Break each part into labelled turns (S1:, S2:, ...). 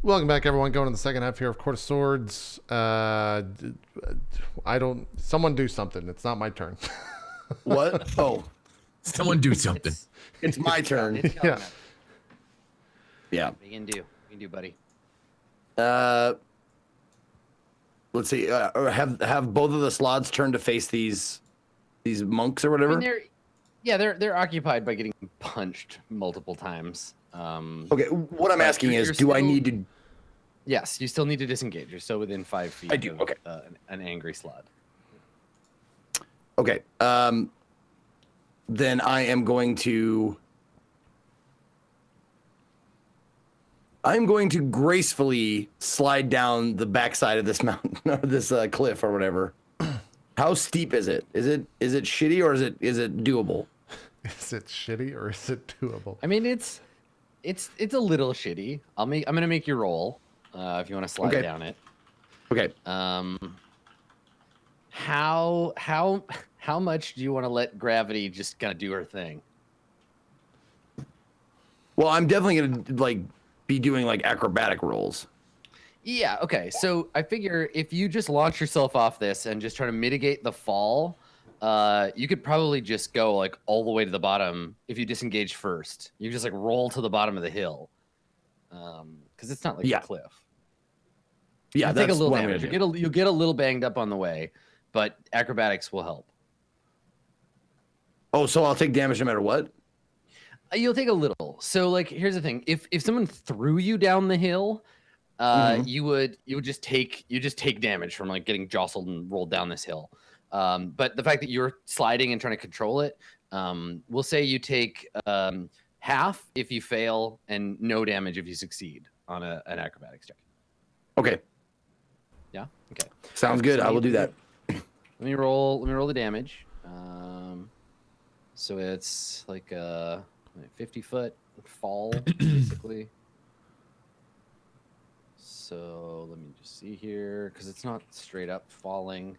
S1: Welcome back, everyone. Going to the second half here of Court of Swords. I don't. Someone do something. It's not my turn.
S2: What? Oh,
S3: Someone do something.
S2: it's my turn.
S4: It's
S1: Yeah.
S2: Yeah.
S4: What you can do? What you can do, buddy?
S2: Let's see. Have both of the slots turned to face these monks or
S4: I
S2: whatever?
S4: mean, they're occupied by getting punched multiple times.
S2: Okay. What I'm
S4: but
S2: asking
S4: you're
S2: is, do I
S4: still-
S2: need to?
S4: Yes, you still need to disengage. You're still within 5 feet.
S2: I do,
S4: Of,
S2: okay.
S4: an angry slot.
S2: Okay. Then I am going to. I'm going to gracefully slide down the backside of this mountain, or this cliff, or whatever. How steep is it? Is it shitty or is it doable?
S1: Is it shitty or is it doable?
S4: I mean, it's a little shitty. I'm gonna make you roll if you want to slide
S2: Okay.
S4: down it.
S2: Okay.
S4: How much do you want to let gravity just kind of do her thing?
S2: Well, I'm definitely gonna be doing acrobatic rolls.
S4: Yeah, okay. So I figure if you just launch yourself off this and just try to mitigate the fall, you could probably just go all the way to the bottom if you disengage first. You just roll to the bottom of the hill, because it's not like
S2: Yeah.
S4: a cliff.
S2: Yeah,
S4: You'll
S2: that's
S4: take a little
S2: what I'm
S4: damage.
S2: gonna do.
S4: You'll get a little banged up on the way, but acrobatics will help.
S2: Oh, so I'll take damage no matter what?
S4: You'll take a little. So here's the thing: if someone threw you down the hill, you would just take damage from getting jostled and rolled down this hill. But the fact that you're sliding and trying to control it, we'll say you take half if you fail and no damage if you succeed on an acrobatics check.
S2: Okay.
S4: Yeah. Okay.
S2: Sounds good. I will do that.
S4: Let me roll the damage. So it's like a 50-foot fall, basically. So let me just see here, because it's not straight up falling.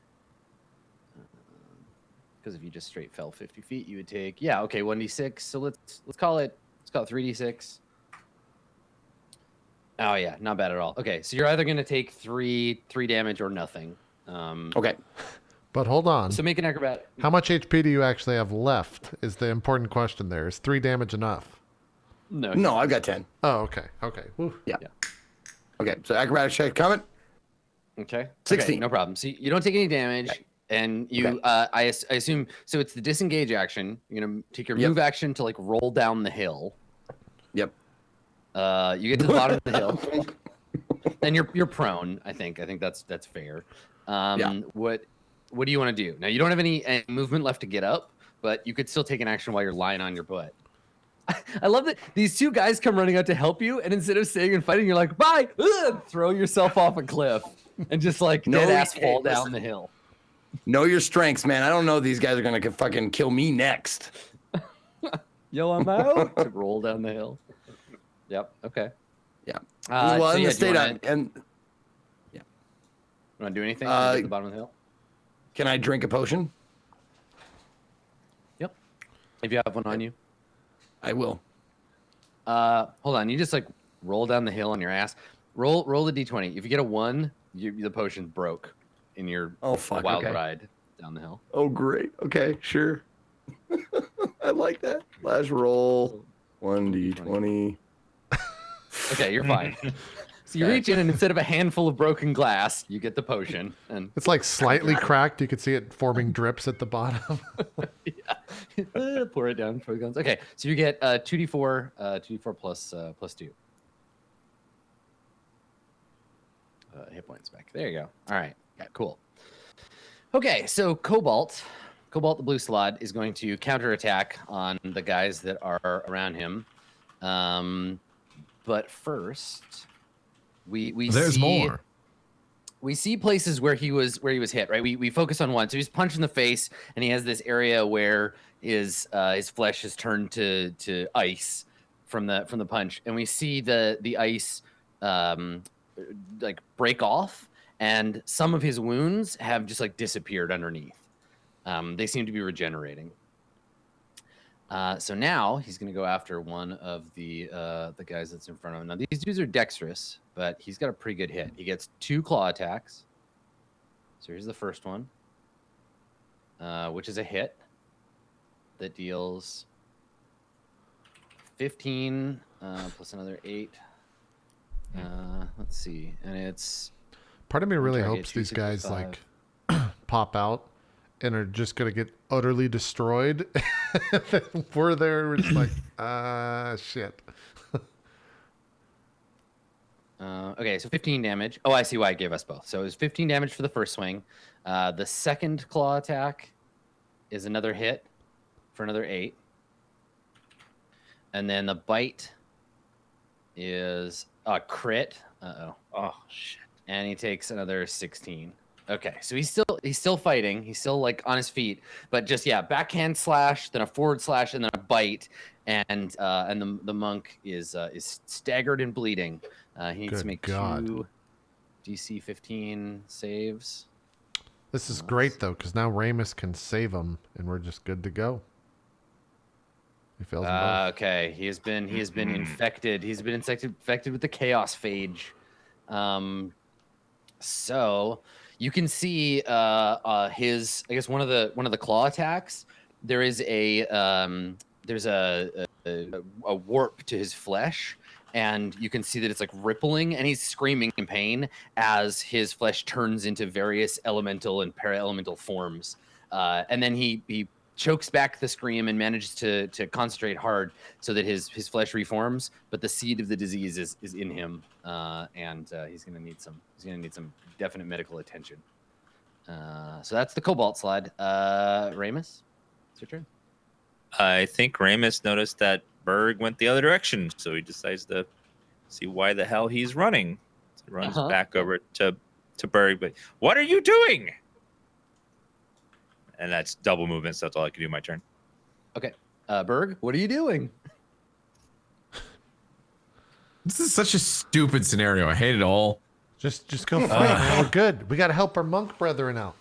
S4: Because if you just straight fell 50 feet, you would take 1d6. So let's call it 3d6. Oh yeah, not bad at all. Okay, so you're either gonna take three damage or nothing.
S2: Okay.
S1: But hold on.
S4: So make an acrobat.
S1: How much HP do you actually have left? Is the important question there. Is 3 damage enough?
S2: No, I've got 10.
S1: Oh, okay. Okay. Woo.
S2: Yeah.
S4: Yeah.
S2: Okay, so acrobatic check coming.
S4: Okay.
S2: 16.
S4: Okay, no problem. So you don't take any damage, and you,
S2: Okay.
S4: I assume, so it's the disengage action. You're gonna take your
S2: Yep.
S4: move action to roll down the hill.
S2: Yep.
S4: You get to the bottom of the hill, and you're prone. I think that's fair.
S2: Yeah.
S4: What do you want to do? Now you don't have any movement left to get up, but you could still take an action while you're lying on your butt. I love that these two guys come running out to help you, and instead of staying and fighting, you're like, bye! Ugh! Throw yourself off a cliff and just
S2: No,
S4: dead ass
S2: hey,
S4: fall down
S2: listen.
S4: the hill.
S2: Know your strengths, man. I don't know these guys are going to fucking kill me next.
S4: Yo, I'm out. To roll down the hill. Yep. Okay.
S2: Yeah.
S4: So
S2: Well, in
S4: yeah,
S2: the state
S4: do
S2: and
S4: you want to do anything? At the bottom of the hill.
S2: can I drink a potion?
S4: Yep. If you have one on you.
S2: I will.
S4: Hold on. You just roll down the hill on your ass. Roll the d20. If you get a 1, the potion's broke in your
S2: Oh, fuck,
S4: wild
S2: okay.
S4: ride down the hill.
S2: Oh, great. Okay, sure. I like that. Last roll. 1d20.
S4: Okay, you're fine. So you reach in, and instead of a handful of broken glass, you get the potion. And
S1: It's slightly cracked. You could see it forming drips at the bottom.
S4: pour it down for the guns. Okay, so you get 2d4, 2d4 plus 2. Hit points back. There you go. All right. Yeah, cool. Okay, so Cobalt the blue slot is going to counterattack on the guys that are around him. But first, we
S3: There's
S4: see
S3: more.
S4: we see places where he was hit, right? We focus on one. So he's punched in the face, and he has this area where his flesh has turned to ice from the punch, and we see the ice break off, and some of his wounds have just disappeared underneath. They seem to be regenerating. So now he's going to go after one of the guys that's in front of him. Now these dudes are dexterous, but he's got a pretty good hit. He gets 2 claw attacks. So here's the first one, which is a hit that deals 15 plus another 8. Let's see, and it's.
S1: Part of me really
S4: target
S1: hopes these guys
S4: 265.
S1: pop out and are just gonna get utterly destroyed. We're there. We're just like, shit.
S4: Okay, so 15 damage. Oh, I see why it gave us both. So it was 15 damage for the first swing. The second claw attack is another hit for another 8. And then the bite is a crit. Uh-oh.
S5: Oh shit.
S4: And he takes another 16. Okay, so he's still fighting. He's still like on his feet, but just backhand slash, then a forward slash, and then a bite, and the monk is staggered and bleeding. He needs
S1: Good
S4: to make
S1: God.
S4: 2 DC 15 saves.
S1: This is great though, because now Ramos can save him, and we're just good to go. He fails them both.
S4: Okay, he has been infected. He's been infected with the chaos phage. So you can see his, I guess one of the claw attacks. There is a warp to his flesh, and you can see that it's like rippling, and he's screaming in pain as his flesh turns into various elemental and para-elemental forms. And then he chokes back the scream and manages to concentrate hard so that his flesh reforms, but the seed of the disease is in him, and he's gonna need some definite medical attention. So that's the Cobalt slide. Ramos, it's your turn.
S5: I think Ramos noticed that Berg went the other direction, so he decides to see why the hell he's running. So he runs back over to Berg, but what are you doing? And that's double movement, so that's all I can do my turn.
S4: Okay. Berg, what are you doing?
S3: This is such a stupid scenario. I hate it all.
S1: Just go fight. Man. We're good. We got to help our monk brethren out.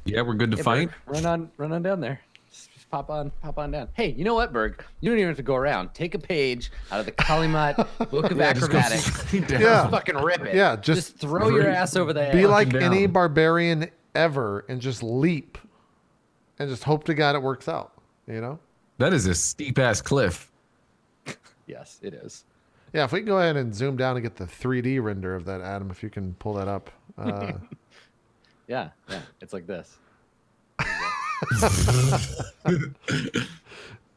S3: Yeah, we're good to fight.
S4: Berg, run on down there. Just pop on down. Hey, you know what, Berg? You don't even have to go around. Take a page out of the Kalima Book of Acrobatics.
S1: Yeah.
S4: Fucking rip it.
S1: Yeah,
S4: just throw your ass over the
S1: Be
S4: edge.
S1: like
S3: down.
S1: any barbarian ever and just leap and just hope to God it works out, you know?
S3: That is a steep ass cliff.
S4: Yes, it is.
S1: Yeah, if we can go ahead and zoom down and get the 3D render of that, Adam, if you can pull that up.
S4: Yeah, it's like this.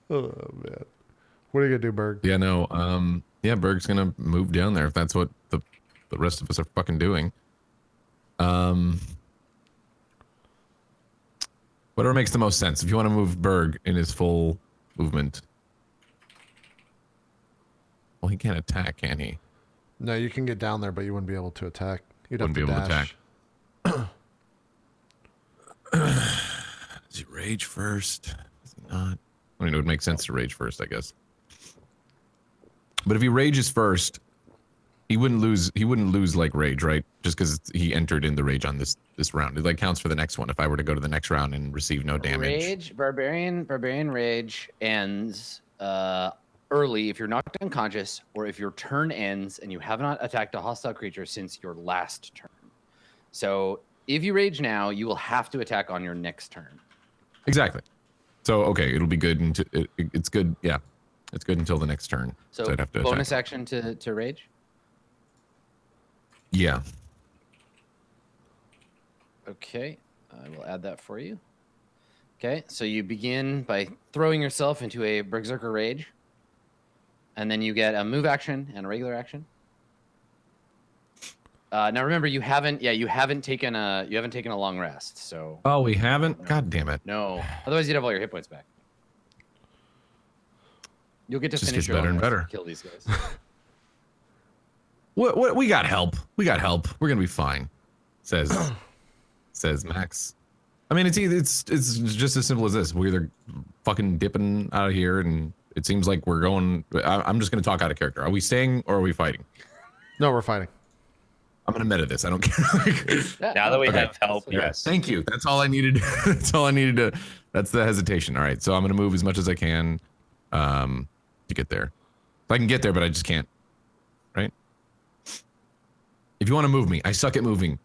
S1: Oh, man. What are you going to do, Berg?
S3: Yeah, no. Yeah, Berg's gonna move down there if that's what the rest of us are fucking doing. Whatever makes the most sense. If you want to move Berg in his full movement. Well, he can't attack, can he?
S1: No, you can get down there, but you wouldn't be able to attack. You'd have
S3: Wouldn't
S1: to
S3: be able
S1: dash.
S3: to attack. Does he rage first? Does he not? I mean, it would make sense to rage first, I guess. But if he rages first, he wouldn't lose. He wouldn't lose like rage, right? Just because he entered in the rage on this round. It like counts for the next one. If I were to go to the next round and receive no damage.
S4: Rage, barbarian rage ends early if you're knocked unconscious, or if your turn ends and you have not attacked a hostile creature since your last turn. So if you rage now, you will have to attack on your next turn.
S3: Exactly. So okay, it'll be good until it's good. Yeah, it's good until the next turn.
S4: So
S3: I'd have to
S4: bonus
S3: attack.
S4: action to rage.
S3: Yeah.
S4: Okay, I will add that for you. Okay, so you begin by throwing yourself into a Berserker Rage, and then you get a move action and a regular action. Now remember, you haven't taken a long rest, so
S3: Oh, we haven't. God damn it.
S4: no. Otherwise, you'd have all your hit points back. You'll get to
S3: Just
S4: finish
S3: gets
S4: your
S3: better
S4: long
S3: and
S4: rest
S3: better.
S4: Kill these guys.
S3: What? We got help. We got help. We're gonna be fine. Says Max. I mean, it's just as simple as this. We're either fucking dipping out of here, and it seems like we're going. I'm just gonna talk out of character. Are we staying or are we fighting?
S1: No, we're fighting.
S3: I'm gonna meta this. I don't care.
S5: Now that we
S3: Okay.
S5: have help,
S4: Yeah.
S5: yes.
S3: Thank you. That's all I needed. That's all I needed to. That's the hesitation. All right. So I'm gonna move as much as I can, to get there. I can get there, but I just can't. Right. If you want to move me, I suck at moving,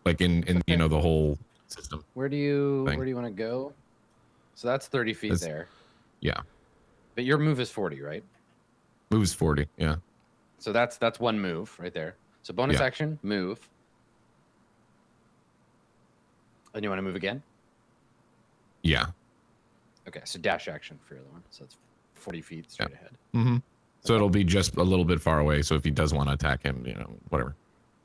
S3: like in you know the whole system.
S4: Where do you
S3: Thing.
S4: want to go? So that's 30 feet
S3: That's-
S4: there.
S3: Yeah.
S4: But your move is 40, right?
S3: Moves 40. Yeah.
S4: So that's one move right there. So bonus
S3: Yeah.
S4: action, move. And you want to move again?
S3: Yeah.
S4: Okay, so dash action for your other one. So that's 40 feet straight ahead.
S3: Mm-hmm. So
S4: Okay.
S3: it'll be just a little bit far away. So if he does want to attack him, you know, whatever.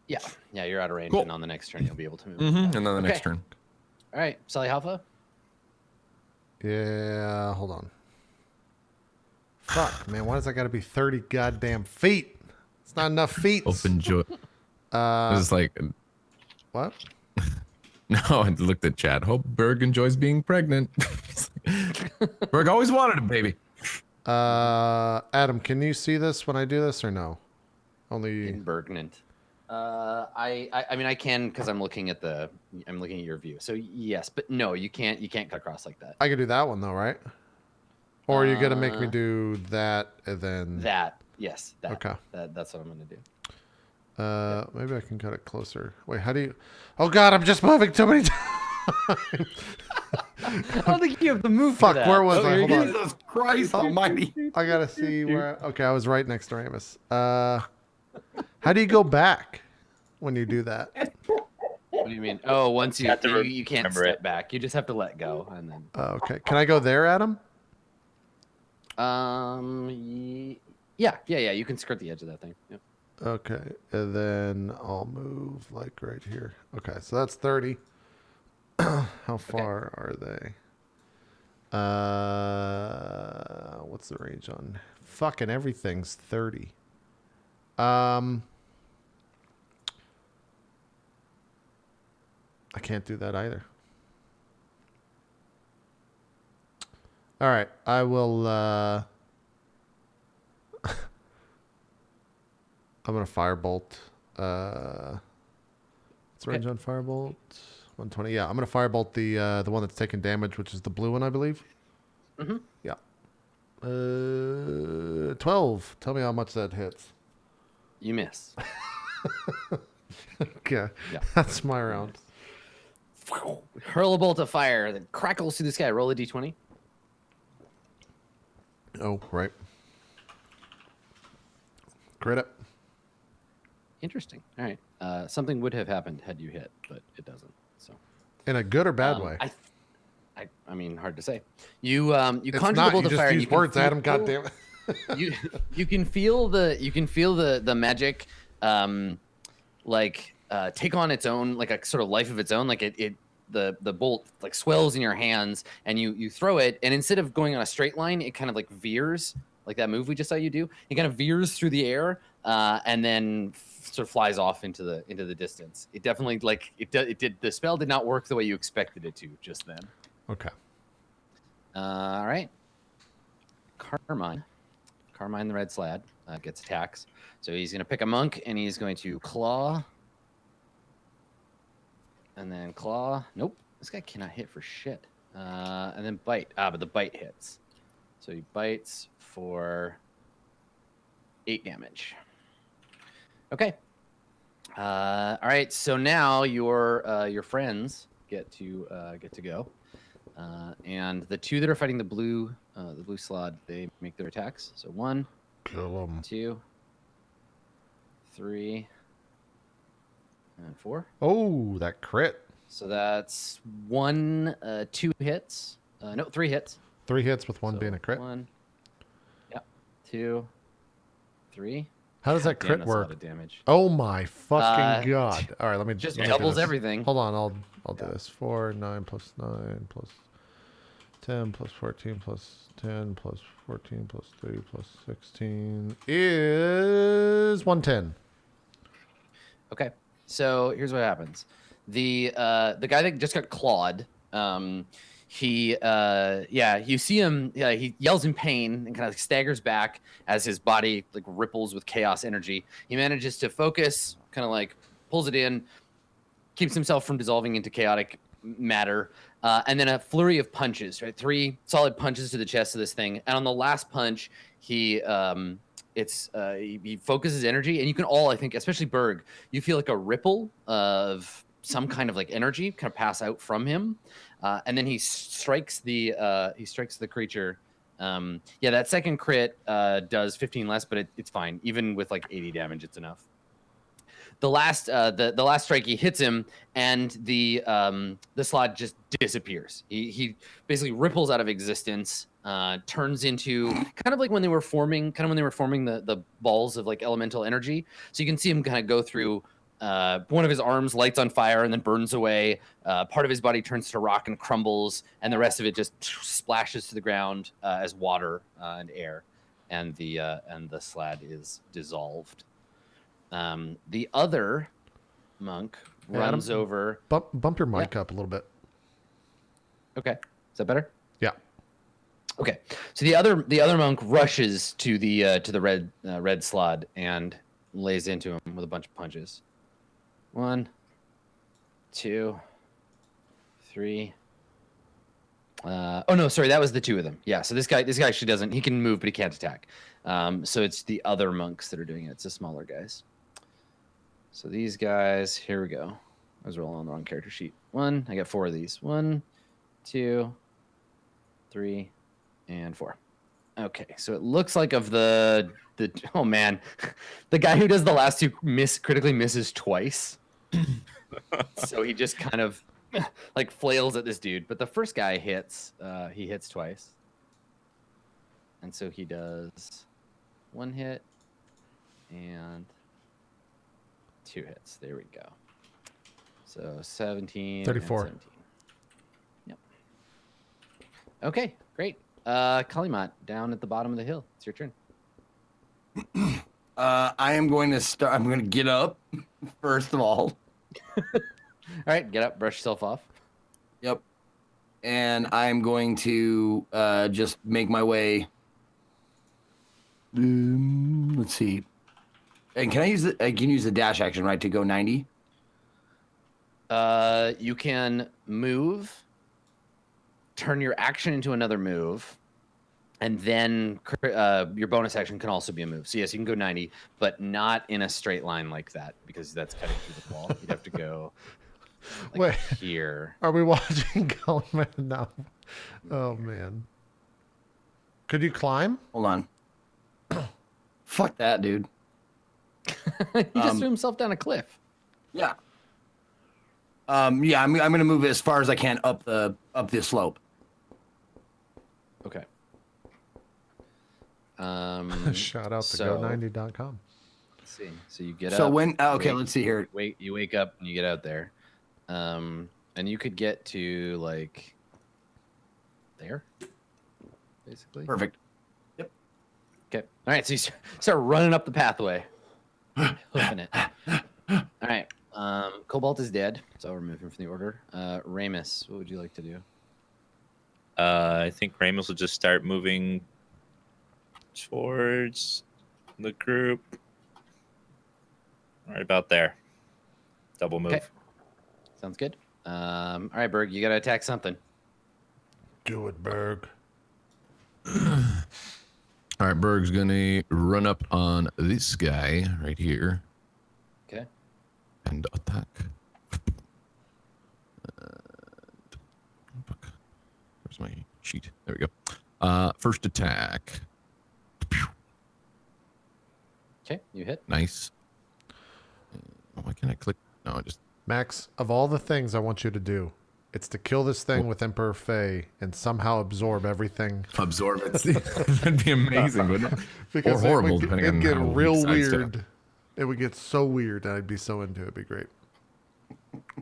S4: Yeah, you're out of range,
S3: Cool.
S4: and on the next turn you'll be able to move.
S3: Mm-hmm. And then the
S4: Okay.
S3: next turn.
S4: All right, Sally Alpha.
S1: Yeah, hold on. Fuck, man, why does that got to be 30 goddamn feet? It's not enough feet.
S3: Open joy. It was like,
S1: What?
S3: no, I looked at chat. Hope Berg enjoys being pregnant. Berg always wanted a baby.
S1: Adam, can you see this when I do this or no? Only.
S4: Bergnant. I mean I can because I'm looking at your view. So yes, but no, you can't cut across like that.
S1: I could do that one though, right? Or are you gonna make me
S4: Uh,
S1: do that and then?
S4: Yes, that.
S1: Okay.
S4: That's what I'm gonna do.
S1: Maybe I can cut it closer. Wait, how do you? Oh God, I'm just moving too many times.
S4: I don't think you have the move.
S1: Fuck,
S4: for that.
S1: where was I?
S4: you're
S1: Hold
S4: good.
S1: on.
S2: Jesus Christ Almighty!
S1: I gotta see where. Okay, I was right next to Ramos. How do you go back when you do that?
S4: What do you mean? Oh, once you
S5: have to
S4: you can't
S5: remember
S4: step
S5: it.
S4: back. You just have to let go, and then.
S1: Okay, can I go there, Adam?
S4: Yeah. You can skirt the edge of that thing. Yep.
S1: Okay, and then I'll move like right here. Okay, so that's 30. How far are they? What's the range on? Fucking everything's 30. I can't do that either. All right, I will. I'm gonna firebolt. What's range on firebolt? 120. Yeah, I'm gonna firebolt the one that's taking damage, which is the blue one, I believe.
S4: Mhm.
S1: Yeah. 12. Tell me how much that hits.
S4: You miss.
S1: Okay.
S4: Yeah.
S1: That's my round.
S4: Hurl a bolt of fire that crackles through the sky. Roll a d20.
S1: Oh, right. Crit it.
S4: Interesting. All right. Something would have happened had you hit, but it doesn't. So.
S1: In a good or bad way?
S4: I mean, hard to say. You
S1: It's
S4: conjure
S1: not.
S4: the bolt
S1: You
S4: of
S1: just
S4: fire. and
S1: use
S4: you can
S1: words,
S4: feel-
S1: Adam. God damn it.
S4: you can feel the magic take on its own, like a sort of life of its own. Like the bolt like swells in your hands, and you throw it, and instead of going on a straight line, it kind of like veers, like that move we just saw you do. It kind of veers through the air, and then sort of flies off into the distance. It definitely the spell did not work the way you expected it to just then.
S1: Okay.
S4: All right. Carmine the red slad gets attacks. So he's going to pick a monk, and he's going to claw. And then claw. Nope. This guy cannot hit for shit. And then bite. But the bite hits. So he bites for 8 damage. Okay. All right. So now your friends get to go. And the two that are fighting the blue slot, they make their attacks. So 1,
S1: Kill him.
S4: 2, 3, and 4.
S1: Oh, that crit.
S4: So that's 2 hits. No, 3 hits.
S1: 3 hits with one
S4: So
S1: being a crit.
S4: 1, 2, 3.
S1: How does that
S4: Damn,
S1: crit
S4: that's a lot
S1: work?
S4: of damage.
S1: Oh my fucking god! All right, let me
S4: Just
S1: let me do
S4: doubles
S1: this.
S4: everything.
S1: Hold on, I'll do this. 4, 9 plus 9 plus 10 plus 14 plus 10 plus 14 plus 3 plus 16 is 110.
S4: Okay, so here's what happens. The guy that just got clawed, you see him, he yells in pain and kind of staggers back as his body like ripples with chaos energy. He manages to focus, kind of like pulls it in, keeps himself from dissolving into chaotic matter, and then a flurry of punches, right? 3 solid punches to the chest of this thing, and on the last punch, he focuses energy, and you can all, I think, especially Berg, you feel like a ripple of some kind of like energy kind of pass out from him, and then he strikes the creature. Yeah, that second crit does 15 less, but it's fine. Even with like 80 damage, it's enough. The last the last strike, he hits him, and the slot just disappears. He basically ripples out of existence, turns into kind of like when they were forming the balls of like elemental energy. So you can see him kind of go through. One of his arms lights on fire and then burns away. Part of his body turns to rock and crumbles, and the rest of it just splashes to the ground as water and air, and the slad is dissolved. The other monk runs over.
S1: Bump your mic up a little bit.
S4: Okay, is that better?
S1: Yeah.
S4: Okay, so the other monk rushes to the red slod and lays into him with a bunch of punches. 1, 2, 3. Oh no, sorry, that was the 2 of them. Yeah, so this guy actually doesn't. He can move, but he can't attack. So it's the other monks that are doing it. It's the smaller guys. So these guys, here we go. I was rolling on the wrong character sheet. 1, I got 4 of these. 1, 2, 3, and 4. Okay, so it looks like of the oh man, the guy who does the last 2 critically misses twice. So he just kind of like flails at this dude. But the first guy hits. He hits twice, and so he does 1 hit and 2 hits. There we go. So 17.
S1: 34.
S4: 17. Yep. Okay, great. Kalima, down at the bottom of the hill. It's your turn.
S2: I am going to start. I'm going to get up first of all.
S4: All right, get up, brush yourself off.
S2: Yep. And I'm going to just make my way. Let's see. And can I use I can use the dash action, right, to go 90?
S4: You can move, turn your action into another move, and then your bonus action can also be a move. So yes, you can go 90, but not in a straight line like that, because that's cutting through the wall. You'd have to go like here.
S1: Are we watching Kalima now? Oh man. Could you climb?
S2: Hold on. Fuck that, dude.
S4: He just threw himself down a cliff.
S2: Yeah. Yeah, I'm gonna move as far as I can up the slope.
S4: Okay.
S1: Shout out to
S4: so,
S1: go90.com.
S4: Let's see. So you get
S2: So
S4: up.
S2: when okay, let's see here.
S4: You wake up and you get out there, and you could get to like there, basically.
S2: Perfect. Yep.
S4: Okay. All right. So you start running up the pathway, hoofing it. All right. Cobalt is dead, so I'll remove him from the order. Ramos, what would you like to do?
S5: I think Ramos will just start moving towards the group. Right about there. Double move.
S4: Okay. Sounds good. All right, Berg, you got to attack something.
S1: Do it, Berg.
S3: All right, Berg's gonna run up on this guy right here
S4: Okay.
S3: and attack. Where's my sheet? There we go. First attack.
S4: Okay, you hit.
S3: Nice. Why can't I click? No, I just.
S1: Max, of all the things I want you to do, it's to kill this thing with Emperor Faye and somehow absorb everything.
S3: Absorb it. That'd be amazing, wouldn't it?
S1: Because
S3: or horrible,
S1: it would,
S3: depending
S1: it'd
S3: on
S1: get
S3: how
S1: real
S3: he decides to-
S1: weird. It would get so weird that I'd be so into it. It'd be great.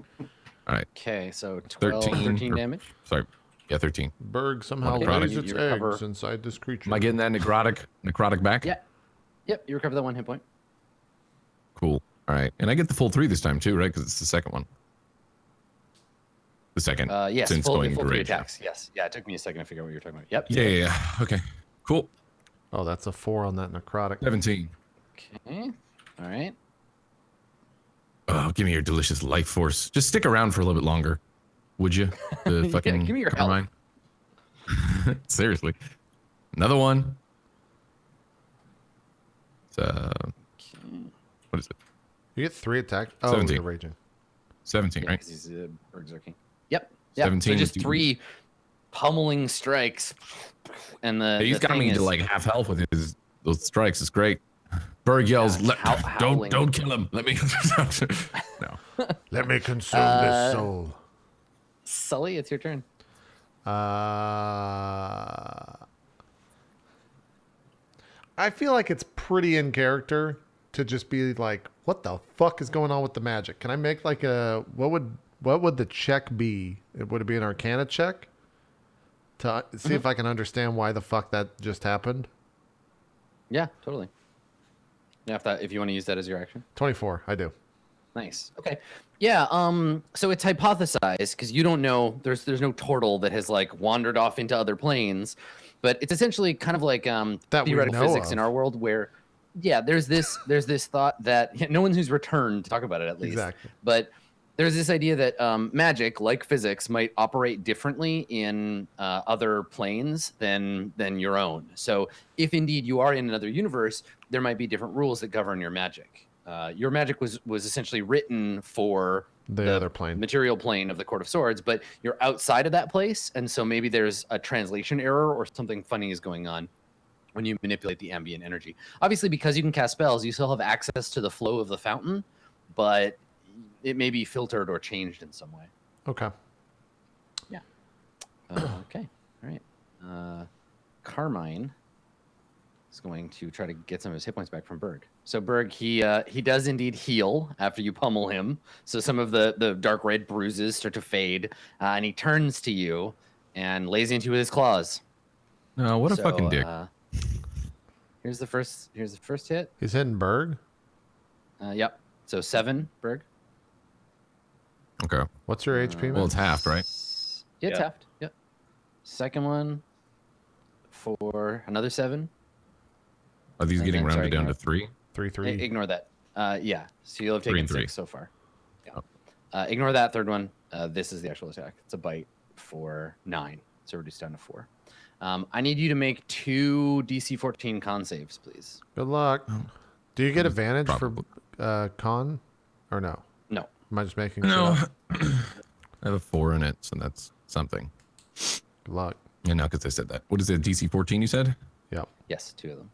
S3: All right.
S4: Okay, so 12,
S3: 13
S4: 13 damage.
S3: Sorry. Yeah, 13.
S1: Berg somehow
S3: Okay.
S1: lays
S4: You
S1: its
S4: recover.
S1: eggs inside this creature.
S3: Am I getting that necrotic back?
S4: Yeah. Yep, you recover that 1 hit point.
S3: Cool. All right. And I get the full 3 this time too, right? Because it's the second one. The second.
S4: Yes,
S3: since
S4: full
S3: going
S4: 3
S3: to rage.
S4: attacks. Yes. Yeah, it took me a second to figure out what you were talking about. Yep.
S3: Yeah. Okay. Cool.
S1: Oh, that's a 4 on that necrotic.
S3: 17.
S4: Okay. All right.
S3: Oh, give me your delicious life force. Just stick around for a little bit longer, would you? The fucking
S4: give me your
S3: Carmine. Seriously. Another one. It's, what is it?
S1: You get 3 attack. Oh,
S3: 17.
S1: you're raging.
S3: 17,
S4: Yeah,
S3: right?
S4: 'cause he's a berserking. Yep. Yep.
S3: 17
S4: So just
S3: with
S4: 3 pummeling strikes, and
S3: He's
S4: the
S3: got me
S4: thing
S3: to
S4: is,
S3: like half health with those strikes. It's great. Berg yells,
S4: it's howling.
S3: don't kill him. Let me No.
S1: Let me consume this soul.
S4: Sully, it's your turn.
S1: I feel like it's pretty in character to just be like, what the fuck is going on with the magic? Can I make like a what would the check be? Would it be an Arcana check to see if I can understand why the fuck that just happened?
S4: Yeah, totally. Yeah, if you want to use that as your action.
S1: 24. I do.
S4: Nice. Okay. Yeah. So it's hypothesized because you don't know. There's no turtle that has like wandered off into other planes, but it's essentially kind of like
S1: That we
S4: theoretical
S1: know
S4: physics
S1: of.
S4: in our world where, yeah, there's this thought that no one who's returned to talk about it at least.
S1: Exactly.
S4: But there's this idea that magic, like physics, might operate differently in other planes than your own. So if indeed you are in another universe, there might be different rules that govern your magic. Your magic was essentially written for
S1: The other plane.
S4: material plane of the Court of Swords, but you're outside of that place, and so maybe there's a translation error or something funny is going on when you manipulate the ambient energy. Obviously, because you can cast spells, you still have access to the flow of the fountain, but it may be filtered or changed in some way.
S1: Okay.
S4: Yeah. Okay. All right. Carmine is going to try to get some of his hit points back from Berg. So Berg, he does indeed heal after you pummel him. So some of the dark red bruises start to fade, and he turns to you and lays into his claws.
S3: No, what a fucking dick.
S4: Here's the first hit.
S1: He's hitting Berg.
S4: Yep. So 7, Berg.
S3: Okay.
S1: What's your HP?
S3: Well, it's half, right?
S4: Yeah, it's
S5: Yeah.
S4: halved. Yep. Second one for another 7.
S3: Are these
S4: And
S3: getting
S4: then,
S3: rounded
S4: sorry,
S3: down to
S4: ignore-
S3: 3?
S1: 3-3.
S4: Ignore that. Yeah. So you'll have
S3: 3
S4: taken
S3: and 3.
S4: 6 so far. Yeah. Ignore that third one. This is the actual attack. It's a bite for 9. So reduced down to 4. I need you to make 2 DC 14 con saves, please.
S1: Good luck. Do you get advantage
S3: Probably.
S1: for con or no?
S4: No.
S1: Am I just making
S3: No.
S1: shit up?
S3: I have a 4 in it, so that's something.
S1: Good luck.
S3: Yeah, no, because I said that. What is it, DC 14 you said?
S1: Yep.
S4: Yes, 2 of them.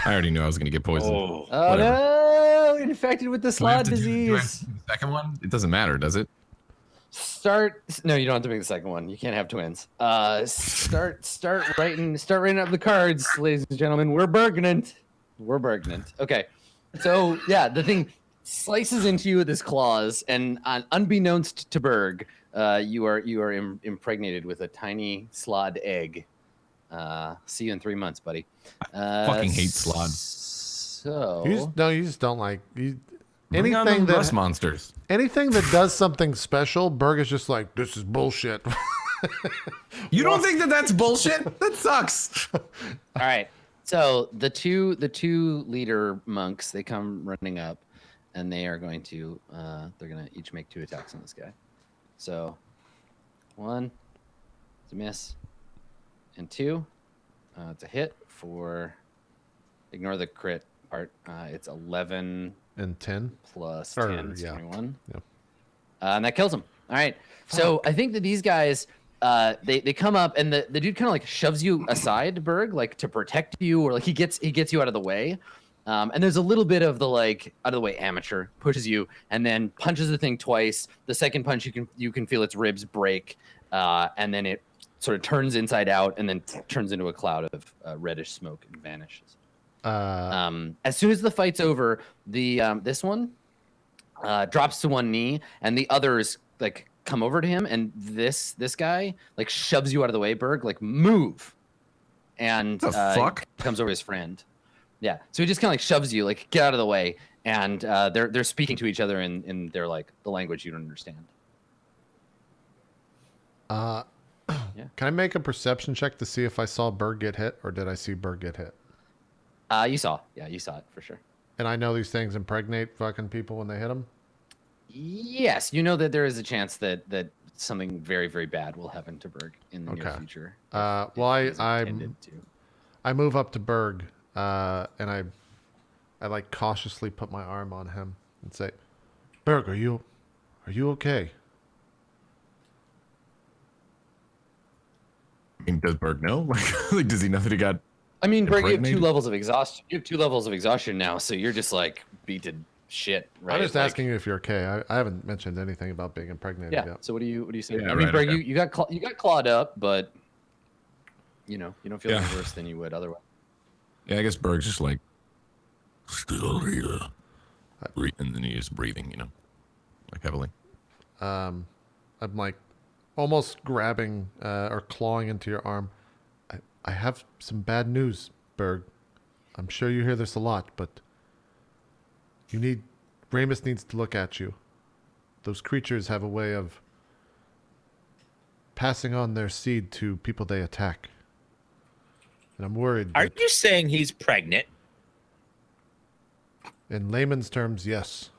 S3: I already knew I was going to get poisoned.
S5: Oh,
S4: Oh
S3: Whatever.
S4: no! Infected with the
S3: Do I have
S4: slot
S3: to do I have
S4: disease.
S3: to do the second one? It doesn't matter, does it?
S4: No, you don't have to make the second one. You can't have twins. Start writing up the cards, ladies and gentlemen. We're Bergnant. Okay. So yeah, the thing slices into you with his claws, and unbeknownst to Berg, you are impregnated with a tiny slod egg. See you in 3 months, buddy.
S3: Fucking hate slods.
S4: So
S1: You just don't like
S3: Bring on
S1: anything
S3: them
S1: that
S3: rust monsters.
S1: anything that does something special. Berg is just like, this is bullshit.
S3: You don't think that that's bullshit? That sucks.
S4: all right. So the two leader monks, they come running up, and they are going to they're gonna each make 2 attacks on this guy. So 1, it's a miss, and 2, it's a hit for. Ignore the crit part. It's 11
S1: And 10.
S4: plus
S1: Or,
S4: 10, it's
S1: yeah.
S4: 21.
S1: Yep.
S4: And that kills him. All right. So I think that these guys, they come up, and the dude kind of like shoves you aside, Berg, like to protect you, or like he gets you out of the way. And there's a little bit of the like out of the way amateur pushes you, and then punches the thing twice. The second punch, you can feel its ribs break, and then it sort of turns inside out, and then turns into a cloud of reddish smoke and vanishes. As soon as the fight's over, the this one drops to one knee, and the others like come over to him, and this guy like shoves you out of the way, Berg, like move, and
S3: The fuck?
S4: comes over his friend. Yeah, so he just kind of like shoves you, like get out of the way, and they're speaking to each other in their like the language you don't understand.
S1: Can I make a perception check to see if I saw Berg get hit, or did I see Berg get hit?
S4: You saw it for sure.
S1: And I know these things impregnate fucking people when they hit them.
S4: Yes, you know that there is a chance that something very, very bad will happen to Berg in the near
S1: Okay.
S4: future.
S1: Well,
S4: if he's intended to.
S1: I move up to Berg, and I like cautiously put my arm on him and say, "Berg, are you okay?"
S3: I mean, does Berg know? Like, does he know that he got?
S4: I mean, Berg, you have 2
S3: impregnated?
S4: levels of exhaustion. You have 2 levels of exhaustion now, so you're just like beat to shit, right?
S1: I'm just
S4: Like,
S1: asking you if you're okay. I haven't mentioned anything about being impregnated
S4: Yeah.
S1: yet.
S4: So what do you say?
S3: Yeah,
S4: I mean,
S3: right,
S4: Berg,
S3: okay.
S4: you got clawed up, but you don't feel any
S3: Yeah.
S4: worse than you would otherwise.
S3: Yeah, I guess Berg's just like still here, and then he is breathing, like heavily.
S1: I'm like almost grabbing or clawing into your arm. I have some bad news, Berg. I'm sure you hear this a lot, but Ramos needs to look at you. Those creatures have a way of passing on their seed to people they attack. And I'm worried
S5: Are
S1: that,
S5: you saying he's pregnant?
S1: in layman's terms, yes.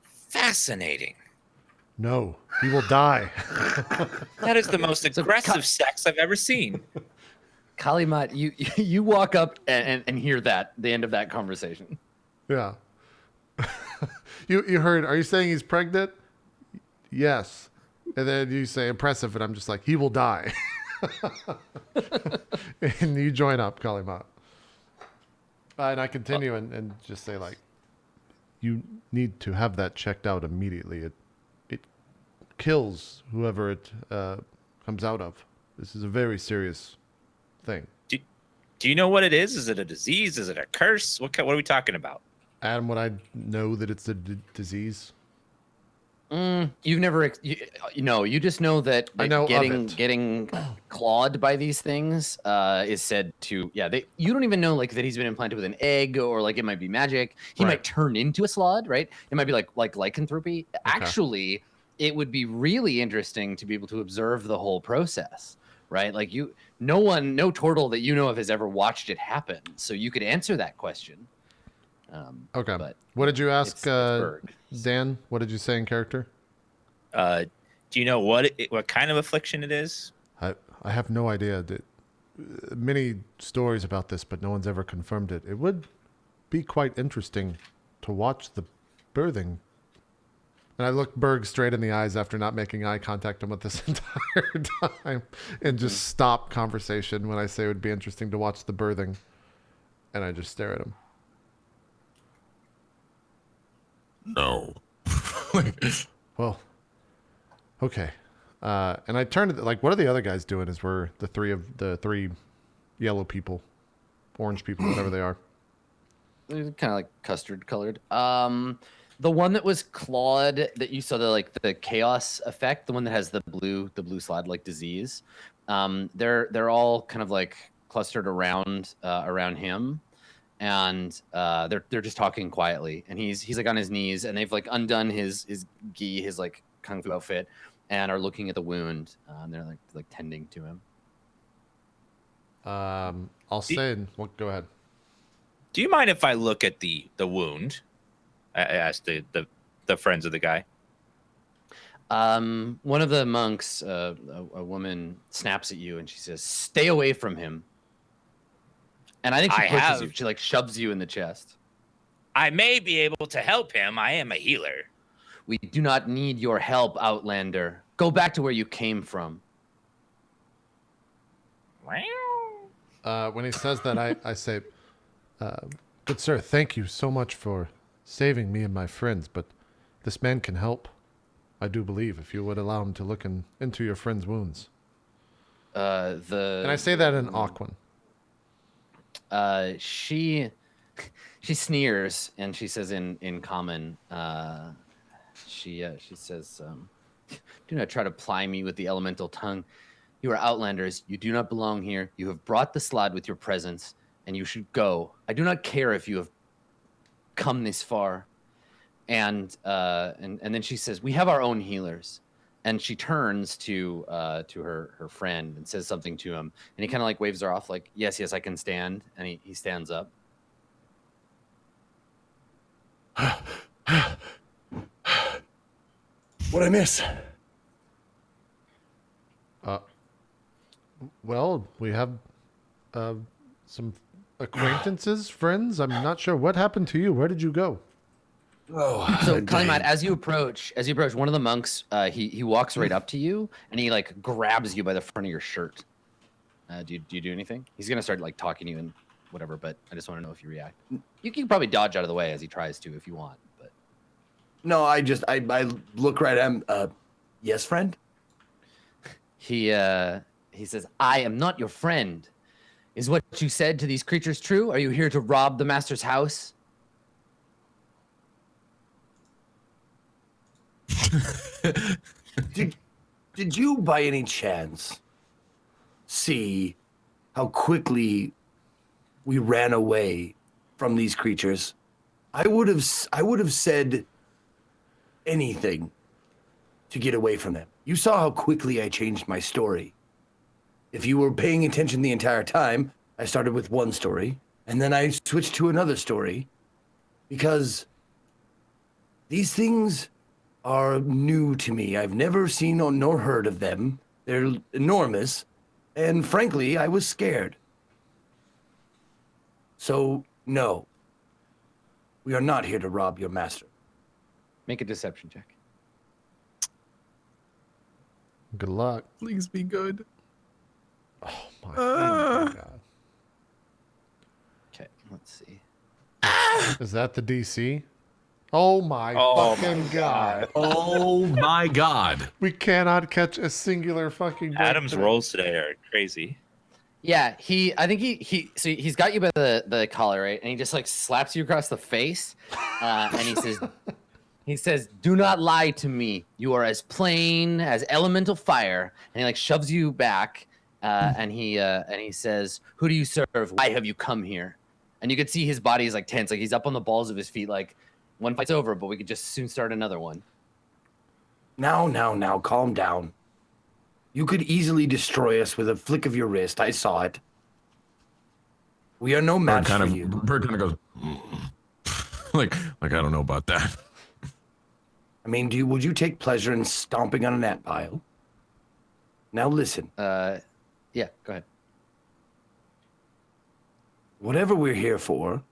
S5: Fascinating.
S1: No, he will die.
S5: That is the most aggressive sex I've ever seen.
S4: Kalima, you walk up and hear the end of that conversation.
S1: Yeah. You heard, are you saying he's pregnant? Yes. And then you say impressive, and I'm just like, he will die. And you join up, Kalima. And I continue and just say, like, you need to have that checked out immediately. It kills whoever it comes out of. This is a very serious thing.
S5: Do you know what it is? Is it a disease? Is it a curse? What are we talking about?
S1: Adam, would I know that it's a disease?
S4: You've never, you just know that
S1: I know of it.
S4: getting clawed by these things is said to, you don't even know like that he's been implanted with an egg, or like it might be magic. He
S1: Right.
S4: might turn into a slod, right? It might be like lycanthropy. Actually, it would be really interesting to be able to observe the whole process, right? Like no turtle that you know of has ever watched it happen, so you could answer that question.
S1: Okay.
S4: But
S1: What did you ask,
S4: it's Berg.
S1: Dan? What did you say in character?
S5: Do you know what kind of affliction it is?
S1: I have no idea. Many stories about this, but no one's ever confirmed it. It would be quite interesting to watch the birthing. And I look Berg straight in the eyes after not making eye contact with this entire time, and just stop conversation when I say it would be interesting to watch the birthing. And I just stare at him.
S3: No.
S1: Well, okay. And I turned to like, what are the other guys doing? As we're the three yellow people, orange people, whatever they are.
S4: They're kind of like custard colored. The one that was clawed, that you saw the chaos effect, the one that has the blue slide like disease. They're all kind of like clustered around him, and they're just talking quietly, and he's like on his knees, and they've like undone his gi, his like kung fu outfit, and are looking at the wound, and they're like tending to him.
S1: I'll say, well, go ahead.
S5: Do you mind if I look at the wound? I asked the friends of the guy.
S4: One of the monks, a woman, snaps at you, and she says, "Stay away from him." And I think she pushes you. She like shoves you in the chest.
S5: I may be able to help him. I am a healer.
S4: We do not need your help, Outlander. Go back to where you came from.
S1: When he says that, I say, good sir, thank you so much for saving me and my friends, but this man can help, I do believe, if you would allow him to look into your friend's wounds. And I say that in Aquan.
S4: She sneers, and she says in common, she says, "Do not try to ply me with the elemental tongue. You are outlanders. You do not belong here. You have brought the slod with your presence, and you should go. I do not care if you have come this far." And then she says, "We have our own healers." And she turns to her friend and says something to him, and he kind of like waves her off, like, yes, I can stand. And he stands up.
S2: What'd I miss?
S1: Well, we have some acquaintances, friends. I'm not sure what happened to you. Where did you go?
S2: Oh,
S4: So Kalima, as you approach, one of the monks, he walks right up to you and he like grabs you by the front of your shirt. Do you do anything? He's gonna start like talking to you and whatever, but I just want to know if you react. You can probably dodge out of the way as he tries to if you want, but
S2: no, I look right at him. Yes, friend.
S4: he says, "I am not your friend. Is what you said to these creatures true? Are you here to rob the master's house?"
S2: Did you by any chance see how quickly we ran away from these creatures? I would have said anything to get away from them. You saw how quickly I changed my story. If you were paying attention the entire time, I started with one story and then I switched to another story because these things are new to me. I've never seen nor heard of them. They're enormous, and frankly, I was scared. So, no. We are not here to rob your master.
S4: Make a deception check.
S1: Good luck.
S3: Please be good.
S1: Oh my God.
S4: Okay, let's see.
S1: Is that the DC? Oh my fucking God.
S3: Oh my God.
S1: We cannot catch a singular fucking break
S5: Adam's
S1: today.
S5: rolls today are crazy.
S4: Yeah, I think so he's got you by the collar, right? And he just like slaps you across the face, and he says, "Do not lie to me. You are as plain as elemental fire." And he like shoves you back, and he says, "Who do you serve? Why have you come here?" And you could see his body is like tense, like he's up on the balls of his feet, like one fight's over, but we could just soon start another one.
S2: Now, calm down. You could easily destroy us with a flick of your wrist. I saw it. We are no match for you.
S3: Berg kind of goes, like I don't know about that.
S2: I mean, would you take pleasure in stomping on an ant pile? Now listen.
S4: Yeah, go ahead.
S2: Whatever we're here for,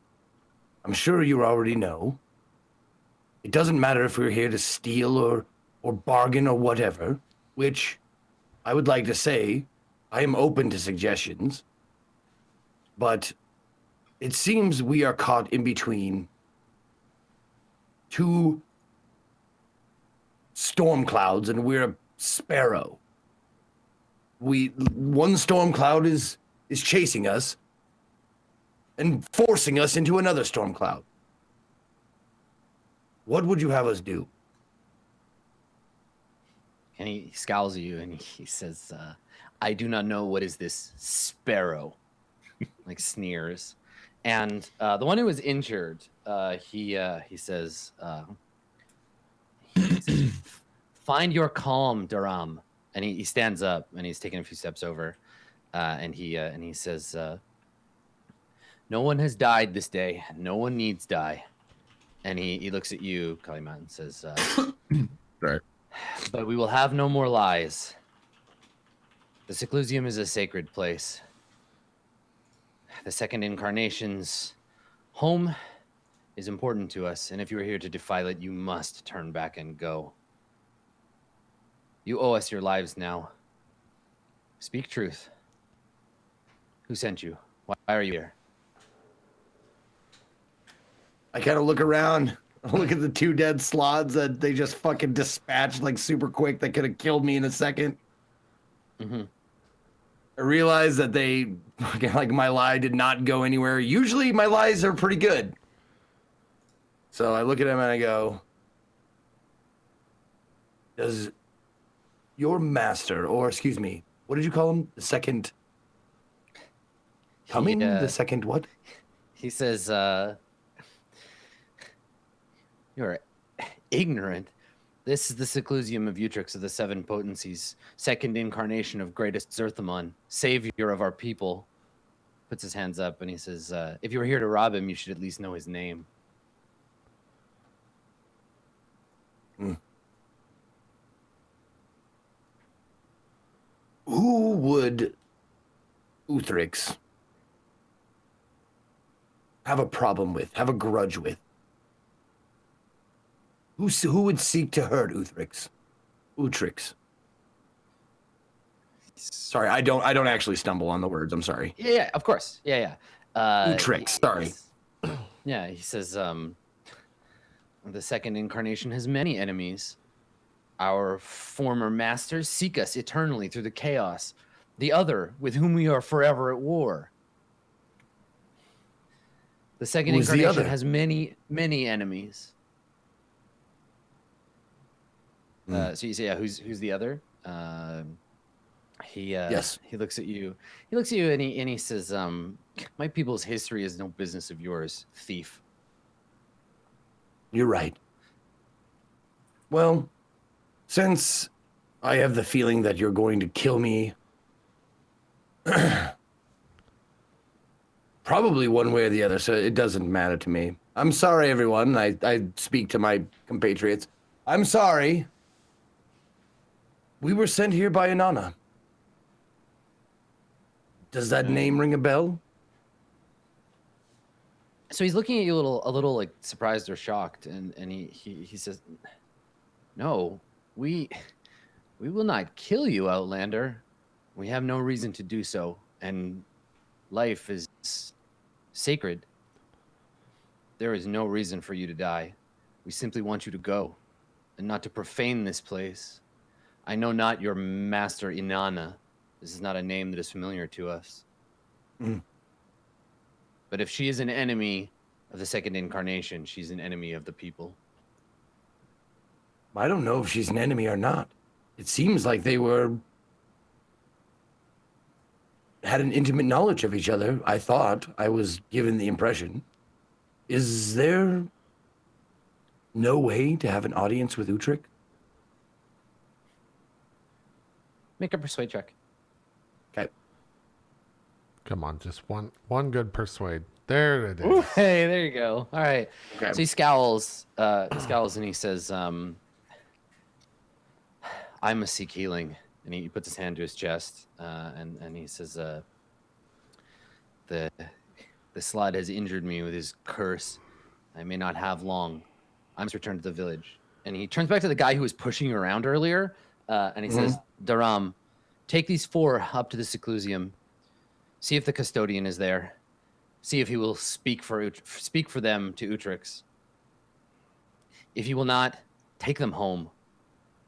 S2: I'm sure you already know. It doesn't matter if we're here to steal or bargain or whatever, which I would like to say I am open to suggestions. But it seems we are caught in between two storm clouds and we're a sparrow. One storm cloud is chasing us and forcing us into another storm cloud. What would you have us do?
S4: And he scowls at you and he says, "I do not know what is this sparrow," like sneers. And the one who was injured, he says, "Find your calm, Dorama." And he stands up and he's taking a few steps over, and he says, "No one has died this day. No one needs die." And he looks at you, Kalima, and says,
S3: Right.
S4: "But we will have no more lies. The seclusion is a sacred place. The second incarnation's home is important to us, and if you are here to defile it, you must turn back and go. You owe us your lives now. Speak truth. Who sent you? Why are you here?"
S2: I kind of look around, look at the two dead sloths that they just fucking dispatched like super quick. That could have killed me in a second.
S4: Mm-hmm.
S2: I realize that like my lie did not go anywhere. Usually my lies are pretty good. So I look at him and I go, does your master, or excuse me, what did you call him? The second coming? The second what?
S4: He says, "You're ignorant. This is the seclusion of Utrix of the Seven Potencies, second incarnation of greatest Zerthamon, savior of our people." Puts his hands up and he says, "If you were here to rob him, you should at least know his name."
S2: Who would Uthrix have a problem with, have a grudge with? Who would seek to hurt Uthrix? Sorry, I don't actually stumble on the words. I'm sorry.
S4: Yeah, of course. Yeah.
S2: Uthrix, sorry.
S4: Yeah, he says, the second incarnation has many enemies. Our former masters seek us eternally through the chaos. The other, with whom we are forever at war. The second
S2: Who's the
S4: incarnation
S2: other?
S4: has many, many enemies. So you say, yeah, who's the other?
S2: Yes.
S4: He looks at you. He looks at you and he says, "My people's history is no business of yours, thief."
S2: You're right. Well, since I have the feeling that you're going to kill me, probably one way or the other, so it doesn't matter to me. I'm sorry, everyone. I speak to my compatriots. I'm sorry. We were sent here by Inanna. Does that name ring a bell?
S4: So he's looking at you a little like surprised or shocked, and he says, "No, we will not kill you, Outlander. We have no reason to do so, and life is sacred. There is no reason for you to die. We simply want you to go, and not to profane this place. I know not your master Inanna. This is not a name that is familiar to us. But if she is an enemy of the second incarnation, she's an enemy of the people."
S2: I don't know if she's an enemy or not. It seems like they had an intimate knowledge of each other. I thought I was given the impression. Is there no way to have an audience with Utrecht?
S4: Make a persuade check.
S2: Okay.
S1: Come on, just one good persuade. There it is.
S4: Ooh, hey, there you go. All right.
S2: Okay.
S4: So he scowls. And he says, "I'm a seek healing," and he puts his hand to his chest, and he says, "The slot has injured me with his curse. I may not have long. I must return to the village." And he turns back to the guy who was pushing you around earlier, and he says, "Daram, take these 4 up to the seclusion. See if the custodian is there. See if he will speak for them to Utrix. If he will not, take them home."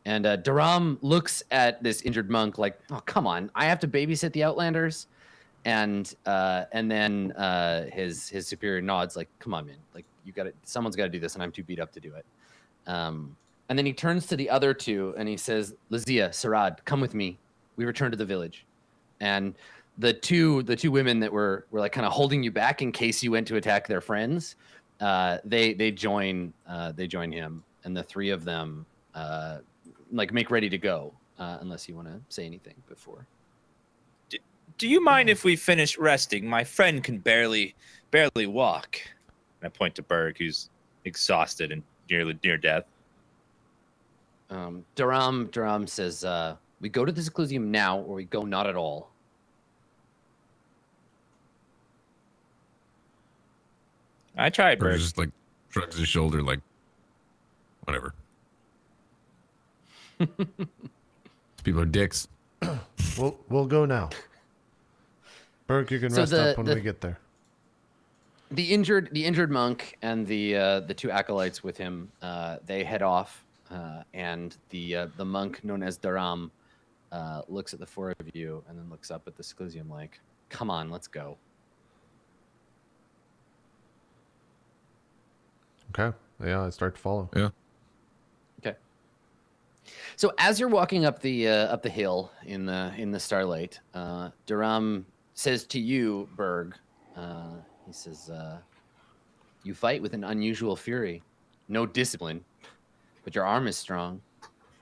S4: And Daram looks at this injured monk like, "Oh, come on! I have to babysit the Outlanders." And then his superior nods like, "Come on, man! Like someone's got to do this, and I'm too beat up to do it." And then he turns to the other 2 and he says, "Lazia, Sarad, come with me. We return to the village." And the two women that were like kind of holding you back in case you went to attack their friends, they join him, and the 3 of them like make ready to go, unless you want to say anything before.
S5: Do you mind if we finish resting? My friend can barely walk. And I point to Berg, who's exhausted and nearly near death.
S4: Dorama says, "We go to the seclusion now, or we go not at all."
S5: I tried,
S3: Berg
S5: Berg.
S3: just like shrugs his shoulder, like whatever. People are dicks.
S1: We'll go now. Berg, you can
S4: So
S1: rest up when we get there.
S4: The injured monk and the 2 acolytes with him, they head off, and the monk known as Daram looks at the 4 of you and then looks up at the seclusion like, "Come on, let's go."
S1: Okay. Yeah, I start to follow.
S3: Yeah.
S4: Okay. So as you're walking up the hill in the starlight, Daram says to you, Berg, he says, "You fight with an unusual fury, no discipline, but your arm is strong.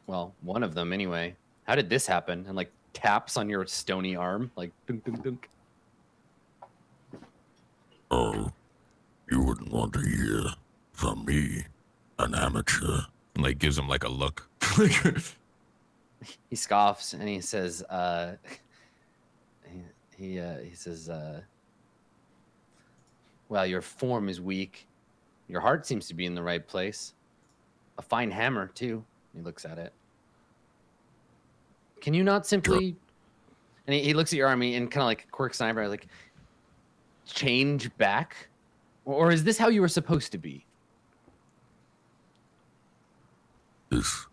S4: Well, one of them anyway. How did this happen?" And like taps on your stony arm, like dunk dunk dunk.
S6: Oh, you wouldn't want to hear from me, an amateur.
S3: And like gives him like a look.
S4: he scoffs and he says, he says, well, your form is weak. Your heart seems to be in the right place. A fine hammer, too. He looks at it. Can you not simply... And he looks at your army and kind of like quirks an eyebrow, like, change back? Or is this how you were supposed to be?
S6: This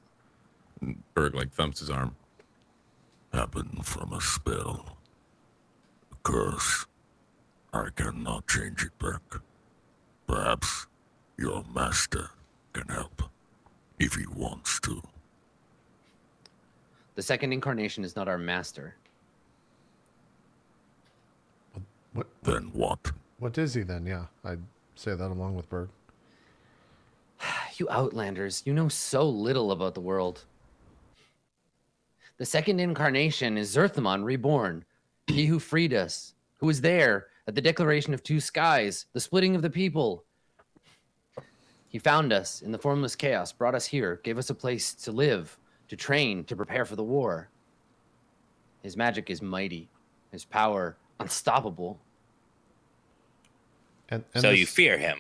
S3: Berg like thumps his arm.
S6: happened from a spell. A curse. I cannot change it back. Perhaps your master can help, if he wants to.
S4: The second incarnation is not our master.
S6: Then what?
S1: What is he then? Yeah, I'd say that along with Berg.
S4: You outlanders, you know so little about the world. The second incarnation is Zerthamon reborn, he who freed us, who was there at the declaration of two skies, the splitting of the people. He found us in the formless chaos, brought us here, gave us a place to live, to train, to prepare for the war. His magic is mighty, his power unstoppable.
S1: And
S5: So you
S1: this-
S5: fear him.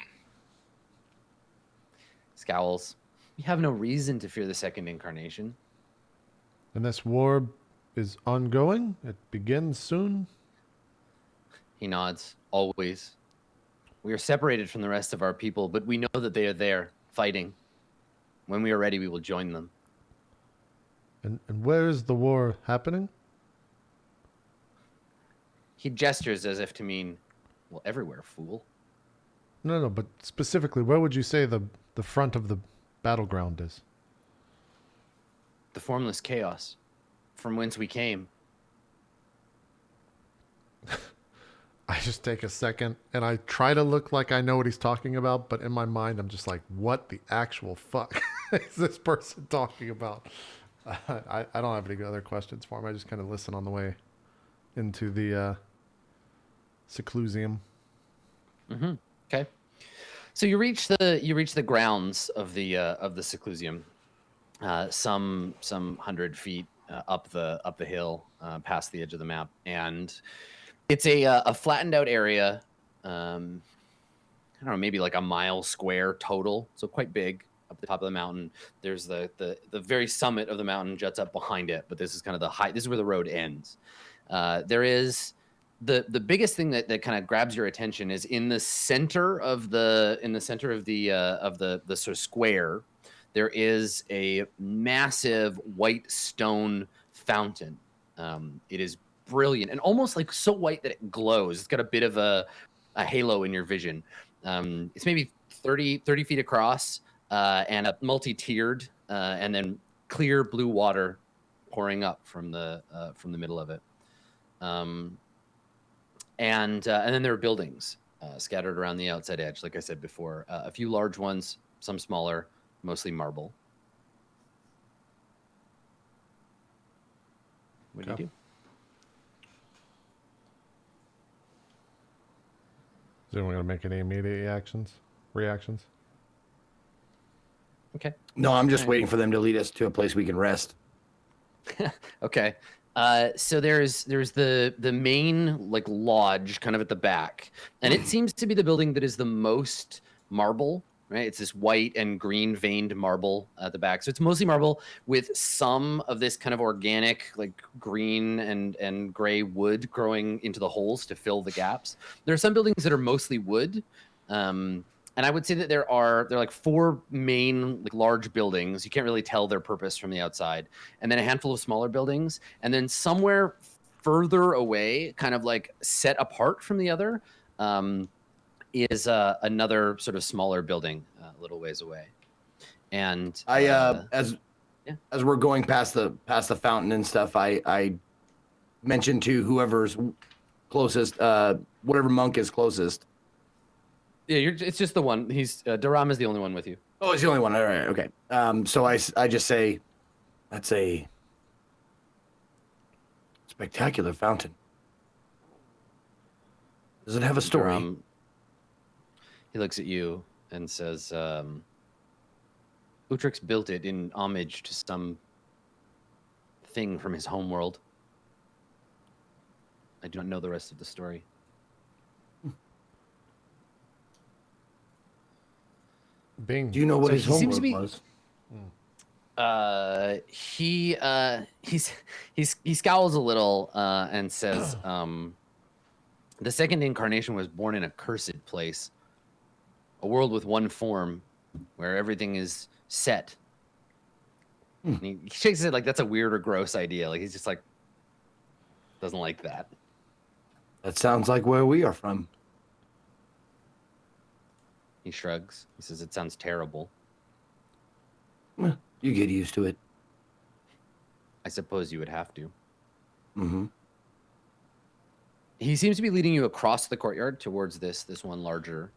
S4: Scowls. You have no reason to fear the second incarnation.
S1: And this war is ongoing? It begins soon?
S4: He nods. Always. We are separated from the rest of our people, but we know that they are there, fighting. When we are ready, we will join them.
S1: And where is the war happening?
S4: He gestures as if to mean, well, everywhere, fool.
S1: No, but specifically, where would you say the front of the battleground is?
S4: The formless chaos, from whence we came.
S1: I just take a second and I try to look like I know what he's talking about, but in my mind, I'm just like, what the actual fuck is this person talking about? I don't have any other questions for him. I just kind of listen on the way into the seclusion.
S4: Mm-hmm. Okay. So you reach the grounds of the seclusion, some 100 feet up the hill, past the edge of the map, and it's a flattened out area. I don't know, maybe like a mile square total, so quite big. Up the top of the mountain, there's the very summit of the mountain juts up behind it, but this is kind of the height. This is where the road ends. There is the biggest thing that kind of grabs your attention is in the center of the sort of square. There is a massive white stone fountain. It is brilliant and almost like so white that it glows. It's got a bit of a halo in your vision. It's maybe 30 feet across, and a multi-tiered, and then clear blue water pouring up from the middle of it. And then there are buildings scattered around the outside edge, like I said before. A few large ones, some smaller, mostly marble. What do you do?
S1: Is anyone going to make any immediate reactions?
S4: Okay.
S2: No, I'm just waiting for them to lead us to a place we can rest.
S4: Okay. So there's the main like lodge kind of at the back, and it seems to be the building that is the most marble, right? It's this white and green veined marble at the back. So it's mostly marble with some of this kind of organic like green and gray wood growing into the holes to fill the gaps. There are some buildings that are mostly wood. And I would say that there are like four main like large buildings. You can't really tell their purpose from the outside. And then a handful of smaller buildings. And then somewhere further away, kind of like set apart from the other, is another sort of smaller building a little ways away. And
S2: as we're going past the fountain and stuff, I mentioned to whoever's closest, whatever monk is closest.
S4: Yeah, it's just the one. Dorama is the only one with you.
S2: Oh, it's the only one. All right, okay. So I just say, that's a spectacular fountain. Does it have a story?
S4: He looks at you and says, Utrix built it in homage to some thing from his homeworld. I do not know the rest of the story.
S1: Bing.
S2: Do you know what
S4: So
S2: his
S4: he seems
S2: homeworld
S4: to be-
S2: was?
S4: He scowls a little and says, the second incarnation was born in a cursed place, a world with one form, where everything is set. And he shakes his head like that's a weird or gross idea. Like he's just like doesn't like that.
S2: That sounds like where we are from.
S4: He shrugs. He says it sounds terrible.
S2: Well, you get used to it.
S4: I suppose you would have to.
S2: Mm-hmm.
S4: He seems to be leading you across the courtyard towards this one larger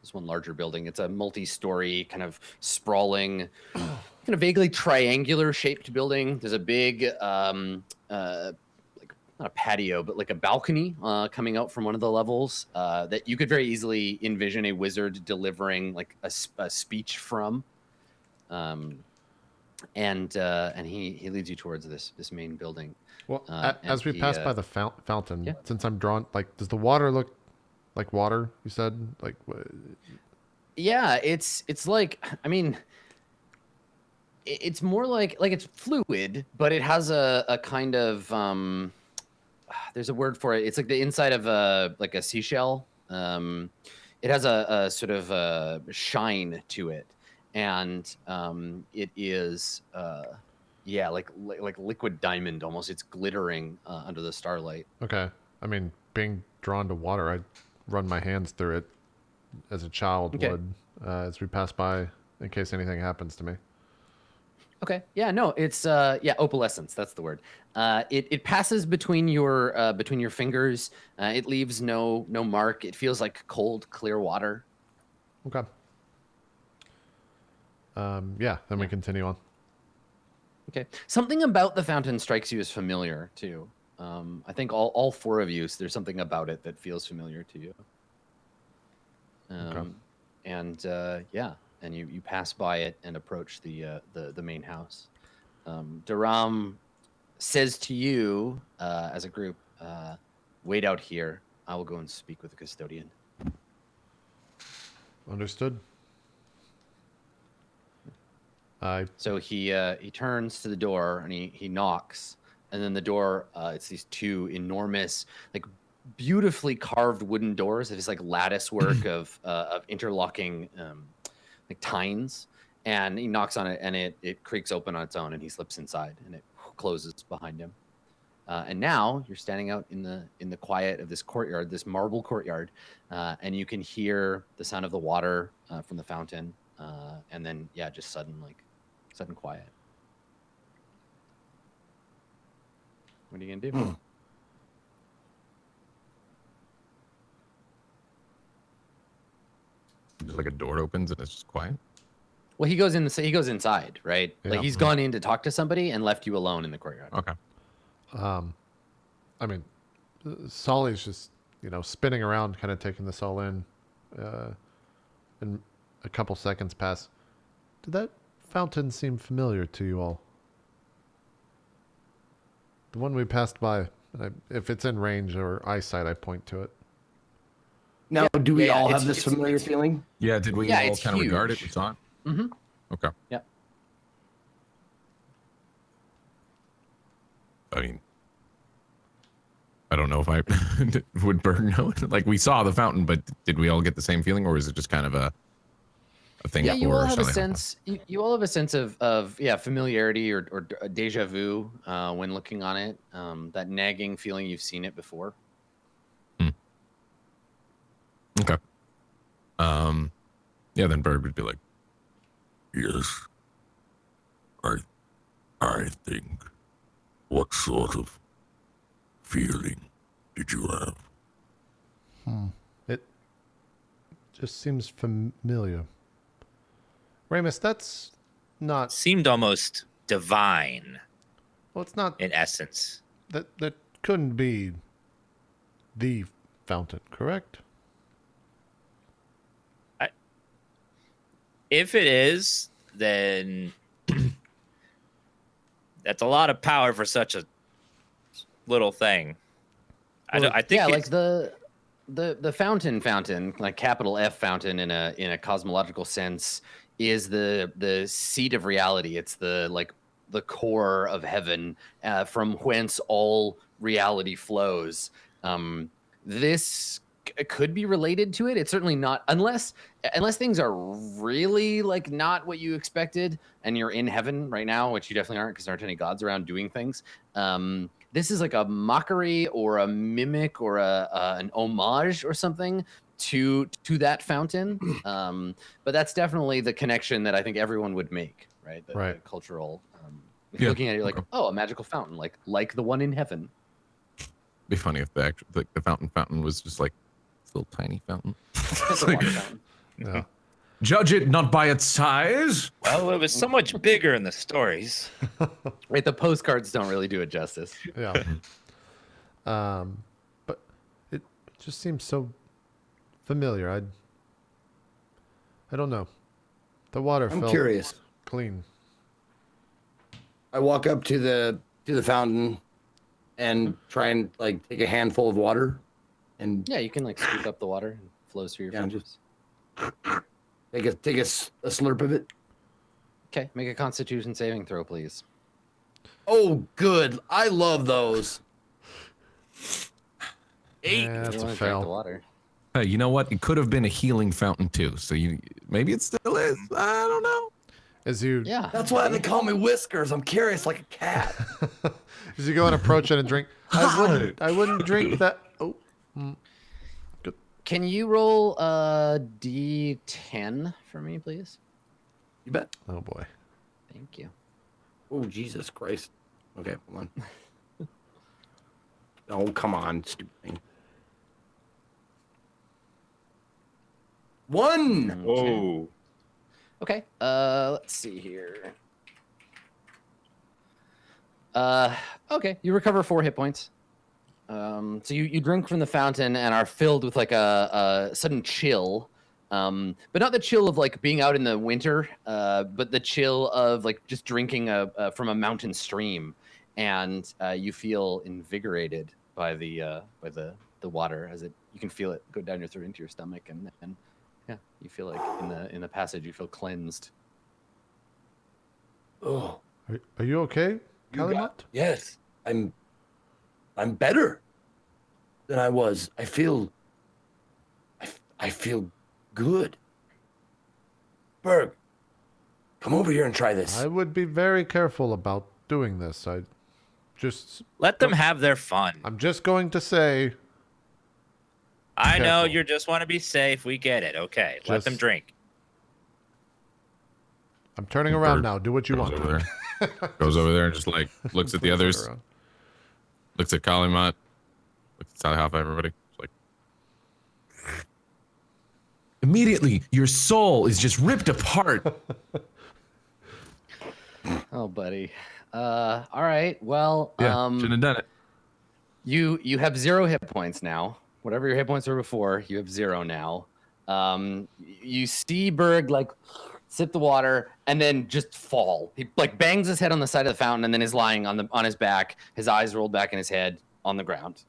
S4: building. It's a multi-story, kind of sprawling, kind of vaguely triangular shaped building. There's a big like not a patio, but like a balcony coming out from one of the levels that you could very easily envision a wizard delivering like a speech from. And he leads you towards this main building.
S1: Well,
S4: and
S1: as we pass by the fountain,
S4: yeah.
S1: since I'm drawn, like, does the water look like water? You said, like,
S4: Yeah, it's like, I mean, it's more like it's fluid, but it has a kind of there's a word for it. It's like the inside of a seashell. It has a sort of a shine to it, and it is yeah, like liquid diamond almost. It's glittering under the starlight.
S1: okay. I mean, being drawn to water, I'd run my hands through it as a child
S4: Okay.
S1: would as we pass by in case anything happens to me.
S4: Okay. Yeah. No. It's yeah. Opalescence. That's the word. It passes between your fingers. It leaves no mark. It feels like cold, clear water.
S1: Okay. Yeah, then we continue on.
S4: Okay. Something about the fountain strikes you as familiar too. I think all four of you. So there's something about it that feels familiar to you.
S1: Okay.
S4: And yeah, and you pass by it and approach the main house. Daram says to you as a group, "Wait out here. I will go and speak with the custodian."
S1: Understood.
S4: So he turns to the door and he knocks, and then the door it's these two enormous, like beautifully carved wooden doors. It is like lattice work of interlocking like tines, and he knocks on it and it creaks open on its own, and he slips inside and it closes behind him. And now you're standing out in the quiet of this courtyard, this marble courtyard, and you can hear the sound of the water from the fountain, and then yeah, just sudden quiet. What are you gonna do?
S3: Just like a door opens and it's just quiet.
S4: Well, he goes inside, right?
S1: Yeah.
S4: Like he's gone in to talk to somebody and left you alone in the courtyard.
S3: Okay.
S1: I mean, Solly's just, spinning around, kind of taking this all in. And a couple seconds pass. Did that fountain seem familiar to you all? The one we passed by. If it's in range or eyesight, I point to it.
S2: Now, do we all
S4: it's-
S2: have this
S4: it's-
S2: familiar
S4: it's-
S2: feeling?
S3: Yeah, did we
S4: Yeah,
S3: all
S4: it's
S3: kind of regard it?
S4: huge.
S3: We saw it?
S4: Mm-hmm.
S3: Okay.
S4: Yep.
S3: I mean, I don't know if I would Berg know. Like, we saw the fountain, but did we all get the same feeling, or is it just kind of a thing?
S4: Yeah, you
S3: for
S4: all have a
S3: Sally?
S4: sense. You all have a sense of yeah, familiarity or deja vu when looking on it. That nagging feeling you've seen it before.
S3: Okay. Yeah, then Berg would be like,
S6: Yes. I think. What sort of feeling did you have?
S1: It just seems familiar. Ramos, that's not.
S5: Seemed almost divine
S1: Well, it's not.
S5: in essence.
S1: That couldn't be the fountain, correct?
S5: If it is, then that's a lot of power for such a little thing? I think
S4: yeah,
S5: it's,
S4: like the fountain, like capital F fountain in a cosmological sense, is the seat of reality. It's the core of heaven, from whence all reality flows. This could be related to it. It's certainly not, unless things are really like not what you expected, and you're in heaven right now, which you definitely aren't because there aren't any gods around doing things. This is like a mockery or a mimic or an homage or something to that fountain. But that's definitely the connection that I think everyone would make, right? The cultural. If you're looking at it, you're like, oh, a magical fountain, like the one in heaven.
S3: Be funny if the fountain was just like this little tiny fountain.
S4: It's a water fountain.
S1: Yeah.
S3: Judge it not by its size.
S5: well, it was so much bigger in the stories.
S4: Right, the postcards don't really do it justice.
S1: Yeah. But it just seems so familiar. I don't know. The water
S2: I'm
S1: felt
S2: curious.
S1: clean.
S2: I walk up to the fountain and try and like take a handful of water, and
S4: Yeah, you can like scoop up the water and it flows through your
S2: Yeah,
S4: fingers.
S2: take a slurp of it.
S4: Okay, make a Constitution saving throw, please.
S2: Oh, good. I love those. 8.
S1: Yeah, that's
S4: You
S1: a
S4: wanna drink the
S1: fail.
S4: water.
S3: Hey, you know what? It could have been a healing fountain too. So maybe it still is. I don't know.
S1: As you
S4: Yeah.
S2: That's why they call me Whiskers. I'm curious like a cat.
S1: as you go and approach it and drink, I wouldn't drink that. Oh,
S4: Can you roll a D10 for me, please?
S2: You bet.
S1: oh boy.
S4: Thank you.
S2: Oh, Jesus Christ. Okay, hold on. Oh, come on, stupid thing. 1.
S5: Whoa.
S4: Okay. Let's see here. Okay. You recover 4 hit points. So you drink from the fountain and are filled with like a sudden chill. But not the chill of like being out in the winter, but the chill of like just drinking from a mountain stream, and you feel invigorated by the water as you can feel it go down your throat into your stomach, and yeah, you feel like in the passage you feel cleansed.
S2: Oh,
S1: Are you okay,
S2: you
S1: Kalima?
S2: got- yes. I'm better than I was. I feel good. Berg, come over here and try this.
S1: I would be very careful about doing this.
S5: Let them have their fun.
S1: I'm just going to say,
S5: I know
S1: careful.
S5: you just want to be safe. We get it. Okay, let them
S1: Just-
S5: drink.
S1: I'm turning around
S3: Bird
S1: now. Do what you
S3: Goes
S1: want.
S3: over there. Goes over there and just like looks at the
S1: Please turn
S3: others.
S1: around.
S3: Looks at Kalima. Looks at Sally Half everybody. It's like immediately your soul is just ripped apart.
S4: Oh, buddy. All right. Well,
S3: Yeah, shouldn't have done it.
S4: you have 0 hit points now. Whatever your hit points were before, you have 0 now. You see Berg like sip the water and then just fall. He like bangs his head on the side of the fountain and then is lying on his back, his eyes rolled back in his head on the ground.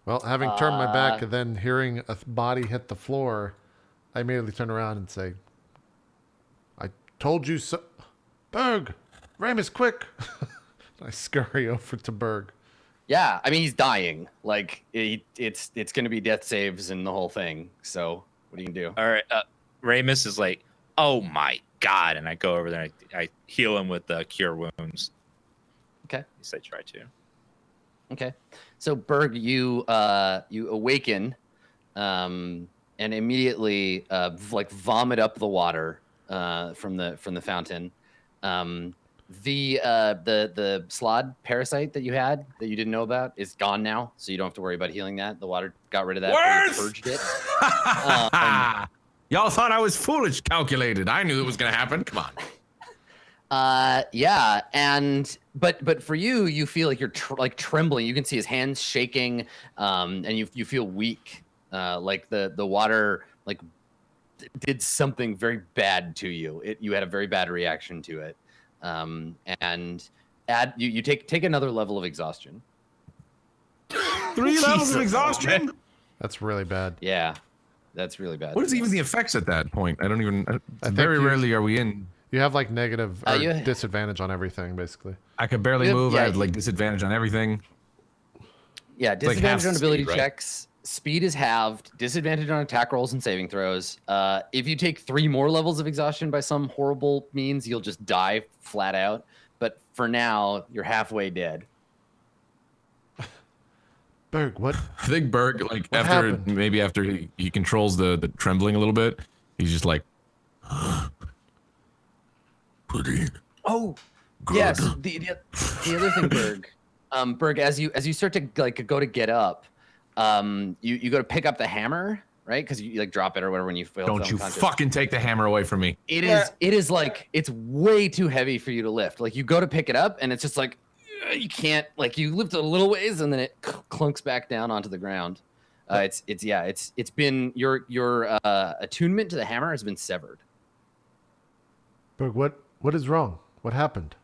S1: Well, having turned my back and then hearing a body hit the floor, I immediately turn around and say, I told you so. Berg, Ramos, quick. I scurry over to Berg.
S4: Yeah, I mean he's dying. Like it's gonna be death saves and the whole thing. So what are you gonna do?
S5: All right. Ramos is like, oh my god, and I go over there and I heal him with the cure wounds.
S4: Okay.
S5: At least I try to.
S4: Okay. So Berg, you awaken, and immediately like vomit up the water from the fountain. The slod parasite that you had that you didn't know about is gone now, so you don't have to worry about healing that. The water got rid of that.
S5: Worse!
S4: Purged it.
S3: Y'all thought I was foolish calculated. I knew it was gonna happen. Come on.
S4: Yeah, and but for you, you feel like you're like trembling. You can see his hands shaking, and you feel weak. Like the water like did something very bad to you. You had a very bad reaction to it, and you take another level of exhaustion.
S3: 3 levels of
S5: Jesus,
S3: exhaustion.
S1: That's really bad.
S4: Yeah, that's really bad.
S3: What is even the effects at that point? I don't even.
S1: I think
S3: Very
S1: you-
S3: rarely are we in.
S1: You have like negative or
S4: you-
S1: disadvantage on everything, basically.
S3: I could barely
S4: You have-
S3: move.
S4: yeah,
S3: I have like disadvantage on everything.
S4: Yeah,
S3: like
S4: disadvantage
S3: half
S4: on ability
S3: speed, right?
S4: checks. Speed is halved. Disadvantage on attack rolls and saving throws. If you take 3 more levels of exhaustion by some horrible means, you'll just die flat out. But for now, you're halfway dead.
S1: Berg, what?
S3: I think Berg, like
S1: What
S3: after
S1: happened?
S3: maybe after he controls the trembling a little bit, he's just like,
S6: Pretty
S4: Oh,
S6: good.
S4: yes. The other thing, Berg, Berg, as you start to like go to get up, you go to pick up the hammer, right? Because you like drop it or whatever when you fail.
S3: "Don't
S4: film
S3: you
S4: contest.
S3: fucking take the hammer away from me!"
S4: It is like it's way too heavy for you to lift. Like you go to pick it up and it's just like you can't, like you lift it a little ways and then it clunks back down onto the ground. It's been your attunement to the hammer has been severed.
S1: Berg, what is wrong? What happened?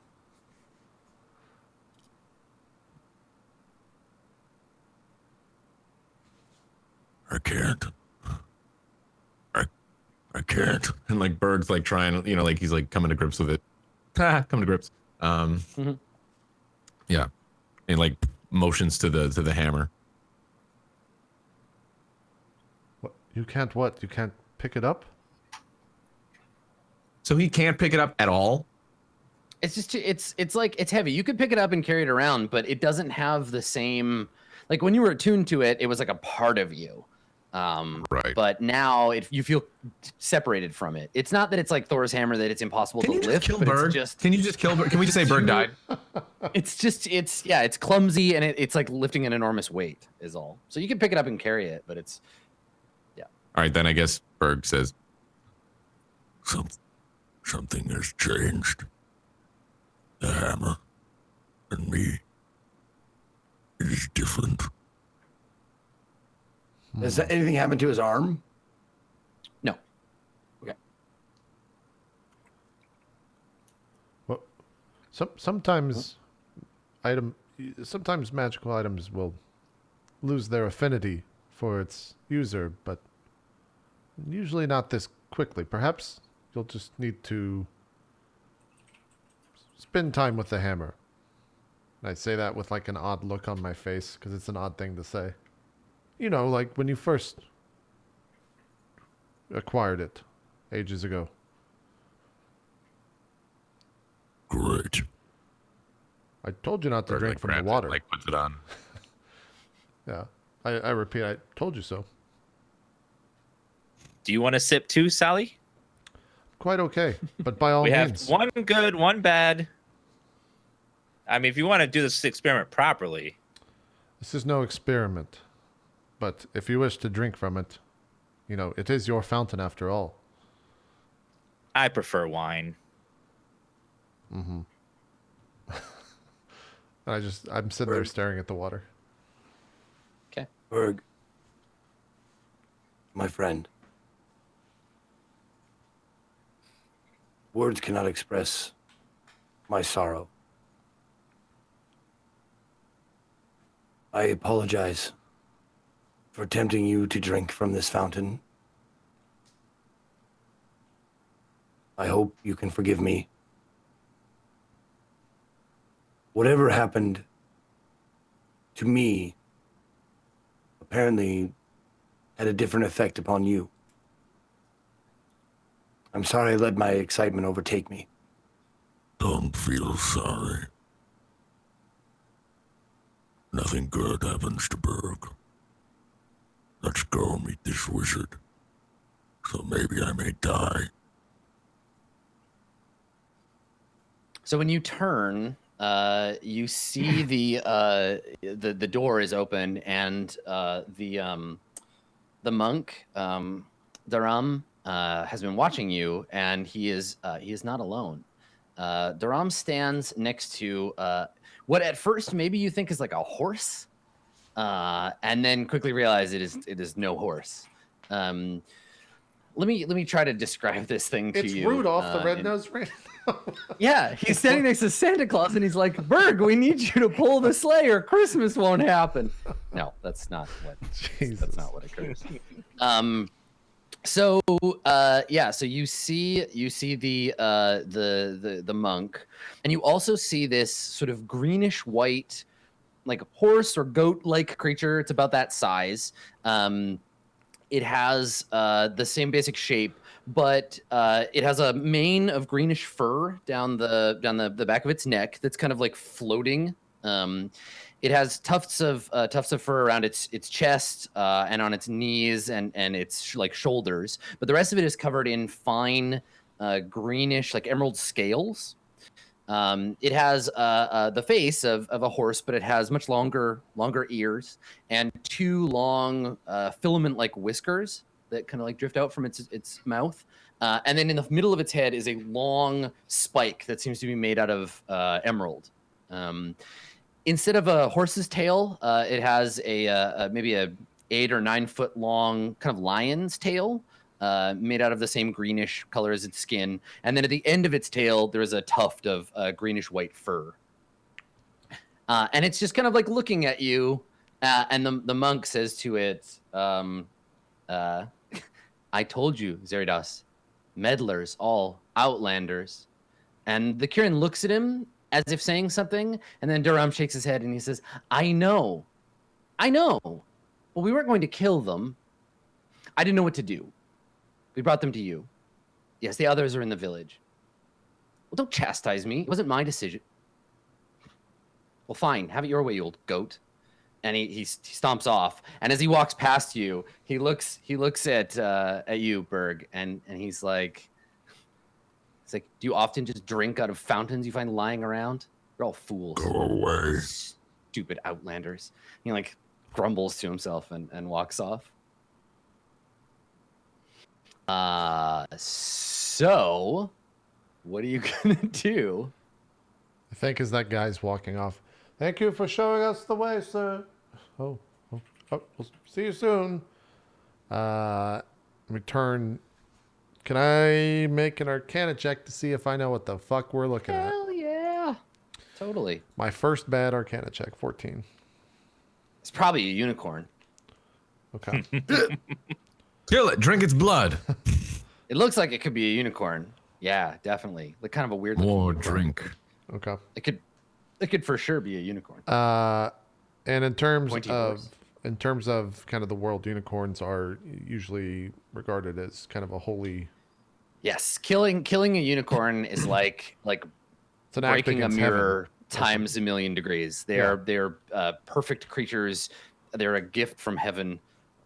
S6: I can't. I can't.
S3: And like Berg's like trying, like he's like coming to grips with it. Coming to grips. Yeah, and like motions to the hammer.
S1: What? You can't what? You can't pick it up?
S3: So he can't pick it up at all.
S4: It's just it's like it's heavy. You could pick it up and carry it around, but it doesn't have the same, like when you were attuned to it, it was like a part of you.
S3: Right.
S4: But now you feel separated from it. It's not that it's like Thor's hammer that it's impossible
S3: Can
S4: to
S3: you just
S4: lift,
S3: kill
S4: but
S3: Berg?
S4: it's just
S3: Can you just kill Berg? Can we just say Berg died?
S4: it's clumsy and it's like lifting an enormous weight is all. So you can pick it up and carry it, but it's
S3: All right, then I guess Berg says,
S6: Something has changed. The hammer and me. It is different.
S2: Has anything happened to his arm?
S4: no.
S1: Well, sometimes magical items will lose their affinity for its user, but usually not this quickly. Perhaps you'll just need to spend time with the hammer. And I say that with like an odd look on my face because it's an odd thing to say. You know, like when you first acquired it ages ago.
S6: Great.
S1: I told you not to
S3: Berg
S1: drink
S3: like
S1: from the
S3: grabs
S1: water.
S3: it, like puts it on.
S1: Yeah. I repeat, I told you so.
S5: Do you want to sip too, Sally?
S1: Quite okay, but by all
S5: We have
S1: means.
S5: one good, one bad. I mean, if you want to do this experiment properly,
S1: This is no experiment. But if you wish to drink from it, you know, it is your fountain after all.
S5: I prefer wine.
S1: I'm sitting there staring at the water.
S4: Okay.
S2: Berg, my friend. Words cannot express my sorrow. I apologize for tempting you to drink from this fountain. I hope you can forgive me. Whatever happened to me apparently had a different effect upon you. I'm sorry I let my excitement overtake me.
S6: Don't feel sorry. Nothing good happens to Berg. Let's go meet this wizard. So maybe I may die.
S4: So when you turn, you see the door is open and the monk Daram has been watching you, and he is not alone. Daram stands next to what at first maybe you think is like a horse, and then quickly realize it is no horse. Let me try to describe this thing to
S1: It's
S4: you.
S1: Rudolph the Red-Nosed Reindeer.
S4: Yeah, he's standing next to Santa Claus, and he's like, "Berg, we need you to pull the sleigh, or Christmas won't happen." No, that's not what. That's not what occurs. So so you see the monk, and you also see this sort of greenish white, like horse or goat like creature. It's about that size. It has the same basic shape, but it has a mane of greenish fur down the back of its neck that's kind of like floating. It has tufts of fur around its chest and on its knees and its like shoulders, but the rest of it is covered in fine greenish like emerald scales. It has the face of a horse, but it has much longer ears and two long filament-like whiskers that kind of like drift out from its mouth. And then in the middle of its head is a long spike that seems to be made out of emerald. Instead of a horse's tail, it has a maybe a 8 or 9 foot long kind of lion's tail. Made out of the same greenish color as its skin. And then at the end of its tail, there is a tuft of greenish white fur. And it's just kind of like looking at you. And the monk says to it, I told you, Zeridas, meddlers, all outlanders. And the Kirin looks at him as if saying something. And then Durham shakes his head and he says, I know. Well, we weren't going to kill them. I didn't know what to do. We brought them to you. Yes, the others are in the village. Well, don't chastise me. It wasn't my decision. Well, fine. Have it your way, you old goat. And he stomps off. And as he walks past you, he looks at you, Berg, and he's like, do you often just drink out of fountains you find lying around? You're all fools.
S6: Go away.
S4: Stupid outlanders. He like grumbles to himself and walks off. So what are you gonna do?
S1: I think as that guy's walking off, thank you for showing us the way, sir. Oh, we'll see you soon. Return. Can I make an Arcana check to see if I know what the fuck we're looking at?
S4: Hell yeah. Totally.
S1: My first bad Arcana check, 14.
S4: It's probably a unicorn.
S1: Okay.
S3: Kill it. Drink its blood.
S4: It looks like it could be a unicorn. Yeah, definitely. Like kind of a weird
S3: More
S4: unicorn.
S3: drink.
S1: Okay.
S4: It could for sure be a unicorn.
S1: And in terms
S4: Pointy
S1: of
S4: horse.
S1: kind of the world, unicorns are usually regarded as kind of a holy.
S4: Yes, killing a unicorn is like
S1: It's an act
S4: breaking a
S1: against
S4: mirror
S1: heaven.
S4: times a million degrees. They're perfect creatures. They're a gift from heaven.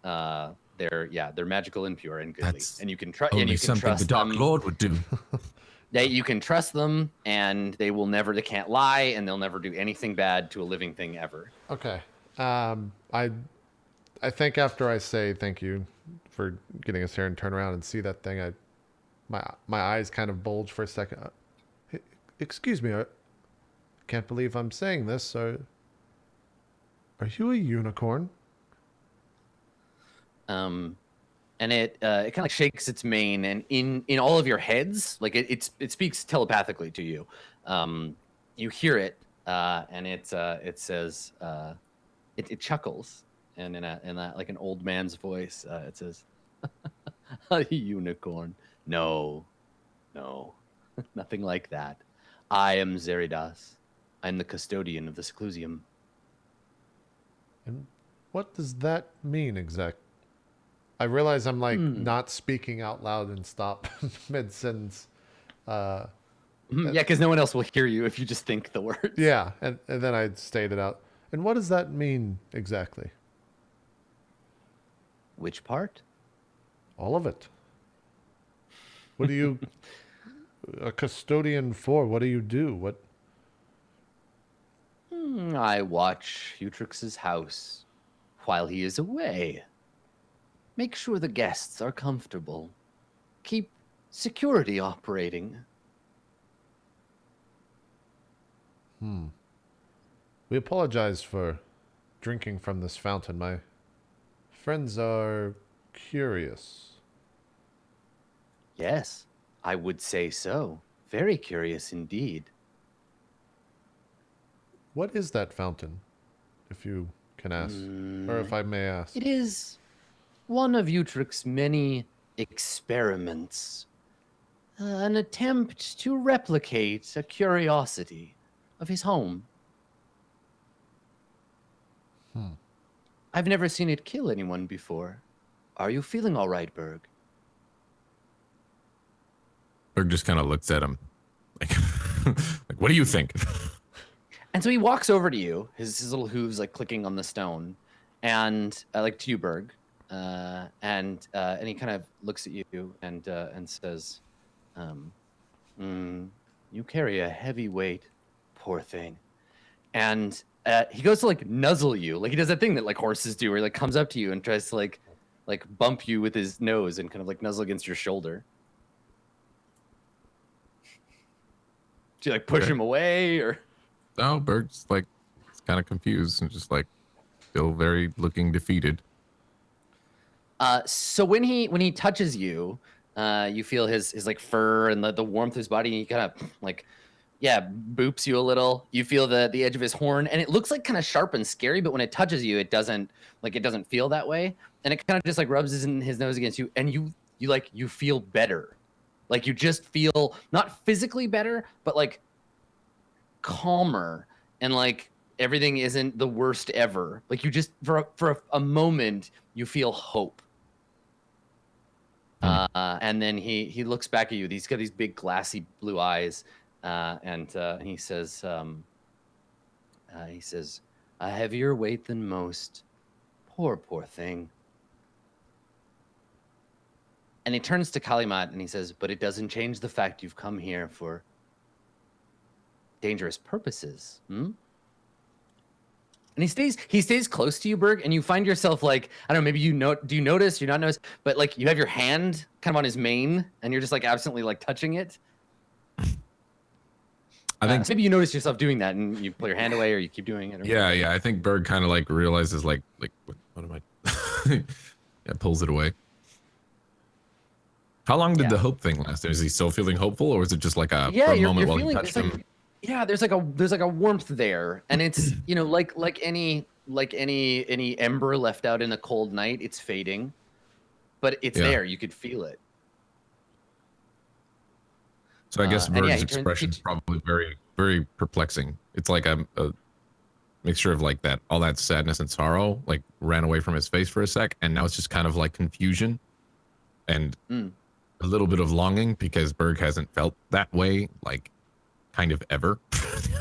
S4: They're magical and pure and goodly.
S3: That's
S4: and you can trust
S3: Only something the Dark
S4: them.
S3: Lord would do.
S4: You can trust them, and they can't lie, and they'll never do anything bad to a living thing ever.
S1: Okay. I think after I say thank you for getting us here and turn around and see that thing, my eyes kind of bulge for a second. Excuse me, I can't believe I'm saying this. Are you a unicorn?
S4: And it kind of like shakes its mane, and in all of your heads, like it speaks telepathically to you. You hear it, and it says, it chuckles, and in that like an old man's voice, it says, "A unicorn? No, nothing like that. I am Zeridas. I'm the custodian of the seclusion."
S1: And what does that mean exactly? I realize I'm like not speaking out loud and stop mid-sentence.
S4: Yeah, because no one else will hear you if you just think the words.
S1: Yeah, and then I state it out. And what does that mean exactly?
S4: Which part?
S1: All of it. What do you... a custodian for? What do you do? What...
S4: I watch Utrix's house while he is away. Make sure the guests are comfortable. Keep security operating.
S1: We apologize for drinking from this fountain. My friends are curious.
S4: Yes, I would say so. Very curious indeed.
S1: What is that fountain, if you can ask, or if I may ask?
S4: It is one of Utrick's many experiments. An attempt to replicate a curiosity of his home. I've never seen it kill anyone before. Are you feeling all right, Berg?
S3: Berg just kind of looks at him, like, like, what do you think?
S4: And so he walks over to you, his little hooves like clicking on the stone, and like to you, Berg, and he kind of looks at you and says, "You carry a heavy weight, poor thing." And he goes to like nuzzle you, like he does that thing that like horses do, where he like comes up to you and tries to like bump you with his nose and kind of like nuzzle against your shoulder. Do you like push him away or?
S3: No, Berg's like kind of confused and just like still very looking defeated.
S4: So when he touches you, you feel his like fur and the warmth of his body, and he kind of like, yeah, boops you a little. You feel the edge of his horn, and it looks like kind of sharp and scary, but when it touches you, it doesn't feel that way. And it kind of just like rubs his nose against you, and you feel better. Like you just feel not physically better, but like calmer, and like everything isn't the worst ever. Like you just for a moment you feel hope. And then he looks back at you. He's got these big glassy blue eyes, and he says, "A heavier weight than most. Poor thing." And he turns to Kalima and he says, "But it doesn't change the fact you've come here for dangerous purposes." And he stays close to you, Berg, and you find yourself like, I don't know, maybe do you notice, you're not notice, but like you have your hand kind of on his mane and you're just like absently like touching it.
S3: I think
S4: so maybe you notice yourself doing that and you pull your hand away or you keep doing it. Or
S3: yeah. I think Berg kind of like realizes like what am I? Yeah, pulls it away. How long did the hope thing last? Is he still feeling hopeful, or is it just like for a moment while he touched him?
S4: Yeah, there's like a warmth there, and it's like any ember left out in a cold night, it's fading, but it's there. You could feel it.
S3: So I guess Berg's expression is probably very, very perplexing. It's like a mixture of like that, all that sadness and sorrow, like ran away from his face for a sec, and now it's just kind of like confusion and a little bit of longing, because Berg hasn't felt that way like kind of ever.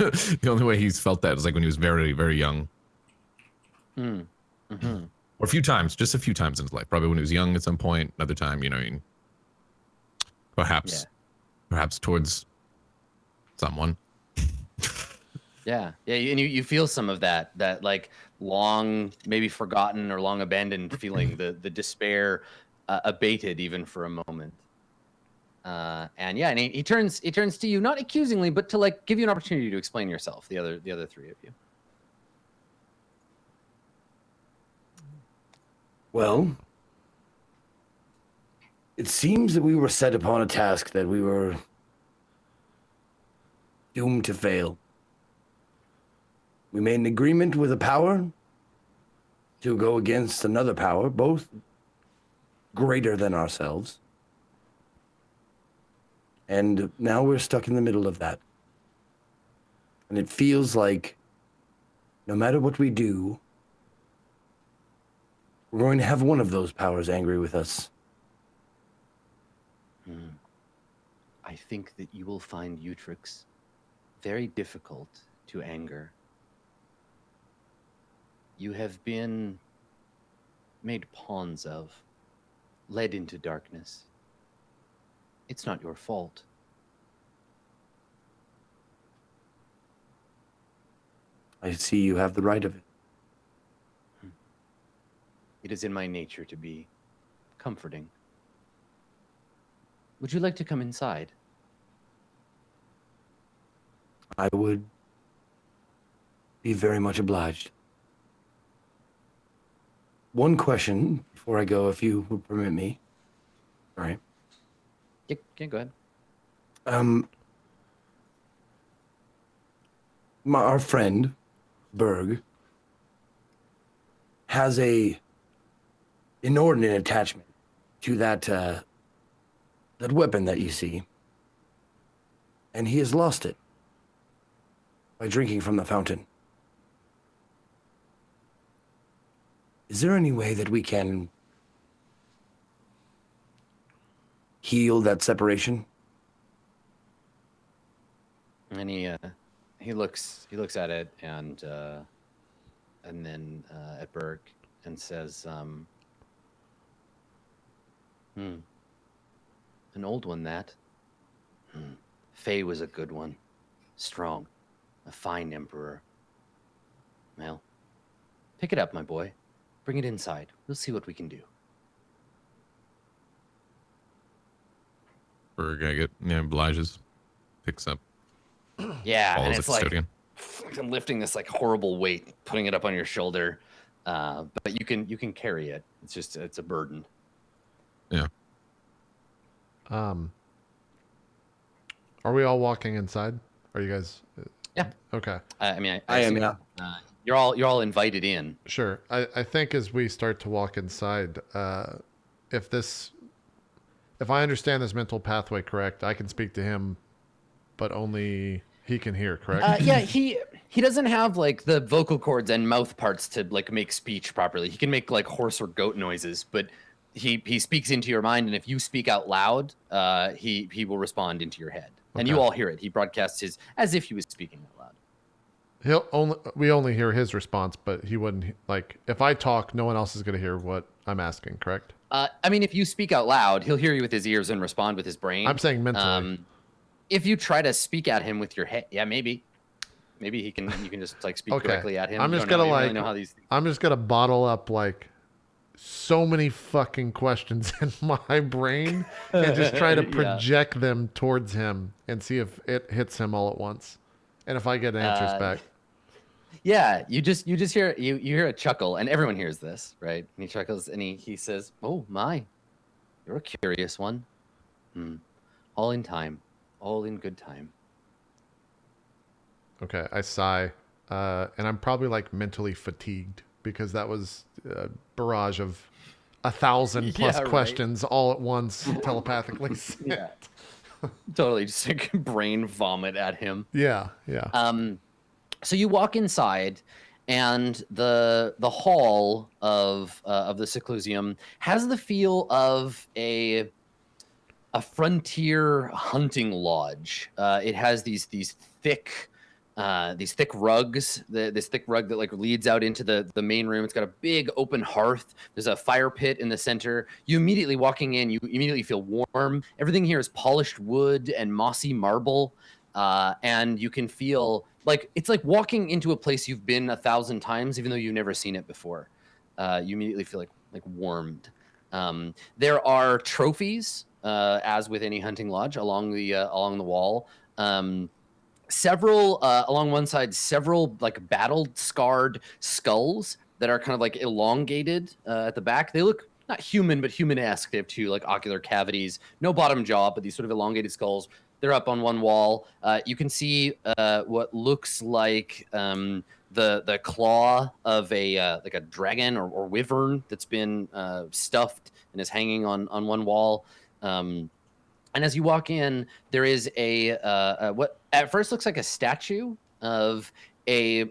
S3: The only way he's felt that is like when he was very, very young. Or a few times, just a few times in his life. Probably when he was young at some point, another time, perhaps towards someone.
S4: Yeah, and you feel some of that like long, maybe forgotten or long abandoned feeling, the despair abated even for a moment. And he turns to you, not accusingly, but to like give you an opportunity to explain yourself. The other three of you.
S2: Well, it seems that we were set upon a task that we were doomed to fail. We made an agreement with a power to go against another power, both greater than ourselves. And now we're stuck in the middle of that. And it feels like no matter what we do, we're going to have one of those powers angry with us.
S4: I think that you will find Utrix very difficult to anger. You have been made pawns of, led into darkness. It's not your fault.
S2: I see you have the right of it.
S4: It is in my nature to be comforting. Would you like to come inside?
S2: I would be very much obliged. One question before I go, if you would permit me. All right.
S4: Yeah, go ahead.
S2: our friend Berg has a inordinate attachment to that weapon that you see, and he has lost it by drinking from the fountain. Is there any way that we can heal that separation?
S4: And he looks at it and then at Berg and says, an old one that. Faye was a good one, strong, a fine emperor. Well, pick it up, my boy. Bring it inside. We'll see what we can do.
S3: Berg, obliges, picks up.
S4: Yeah, and
S3: Follows the
S4: it's like
S3: custodian.
S4: I'm lifting this like horrible weight, putting it up on your shoulder, but you can carry it. It's a burden.
S3: Yeah.
S1: Are we all walking inside? Are you guys?
S4: Yeah.
S1: Okay.
S4: I mean,
S2: I am,
S4: assume,
S2: yeah.
S4: You're all invited in.
S1: Sure. I think as we start to walk inside, if I understand this mental pathway correct, I can speak to him, but only he can hear, correct?
S4: Yeah, he doesn't have like the vocal cords and mouth parts to like make speech properly. He can make like horse or goat noises, but he speaks into your mind, and if you speak out loud, he will respond into your head, and you
S1: Okay.
S4: all hear it. He broadcasts his as if he was speaking out loud.
S1: We only hear his response, but he wouldn't like if I talk, no one else is going to hear what I'm asking, correct?
S4: I mean, if you speak out loud, he'll hear you with his ears and respond with his brain.
S1: I'm saying mentally.
S4: If you try to speak at him with your head, yeah, maybe you can just like speak
S1: Okay.
S4: directly at him.
S1: I'm
S4: You
S1: just
S4: don't know-
S1: gonna
S4: you don't really
S1: like
S4: know how these.
S1: I'm just gonna bottle up like so many fucking questions in my brain and just try to
S4: Yeah.
S1: project them towards him and see if it hits him all at once. And if I get answers back.
S4: Yeah, you just hear you hear a chuckle, and everyone hears this, right? And he chuckles and he says, "Oh my, you're a curious one. All in time, all in good time."
S1: Okay, I sigh. And I'm probably like mentally fatigued because that was a barrage of 1,000 plus
S4: Yeah, right.
S1: questions all at once telepathically.
S4: Yeah, totally, just like brain vomit at him.
S1: Yeah, yeah.
S4: So you walk inside, and the hall of the seclusium has the feel of a frontier hunting lodge. It has these thick rugs. This thick rug that like leads out into the main room. It's got a big open hearth. There's a fire pit in the center. You immediately walking in, you immediately feel warm. Everything here is polished wood and mossy marble. And you can feel like it's like walking into a place you've been 1,000 times, even though you've never seen it before. You immediately feel like warmed. There are trophies, as with any hunting lodge, along the wall. Several along one side, several like battle-scarred skulls that are kind of like elongated at the back. They look not human, but human-esque. They have two like ocular cavities, no bottom jaw, but these sort of elongated skulls. They're up on one wall. You can see what looks like the claw of a like a dragon or wyvern that's been stuffed and is hanging on one wall. And as you walk in, there is a what at first looks like a statue of a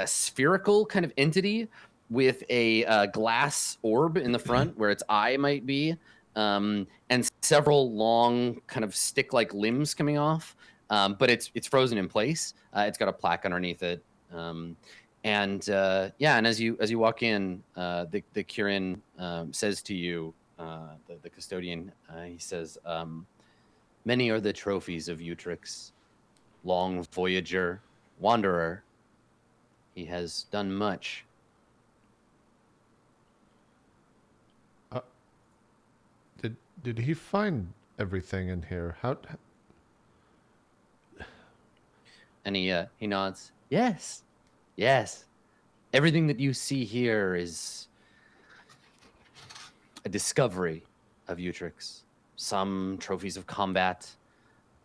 S4: spherical kind of entity with a glass orb in the front where its eye might be. And several long kind of stick-like limbs coming off, but it's frozen in place. It's got a plaque underneath it, and as you walk in, the Kirin says to you, the custodian, he says, "Many are the trophies of Utrix, long voyager, wanderer. He has done much."
S1: Did he find everything in here? How?
S4: And he nods. Yes. Everything that you see here is a discovery of Utrix. Some trophies of combat,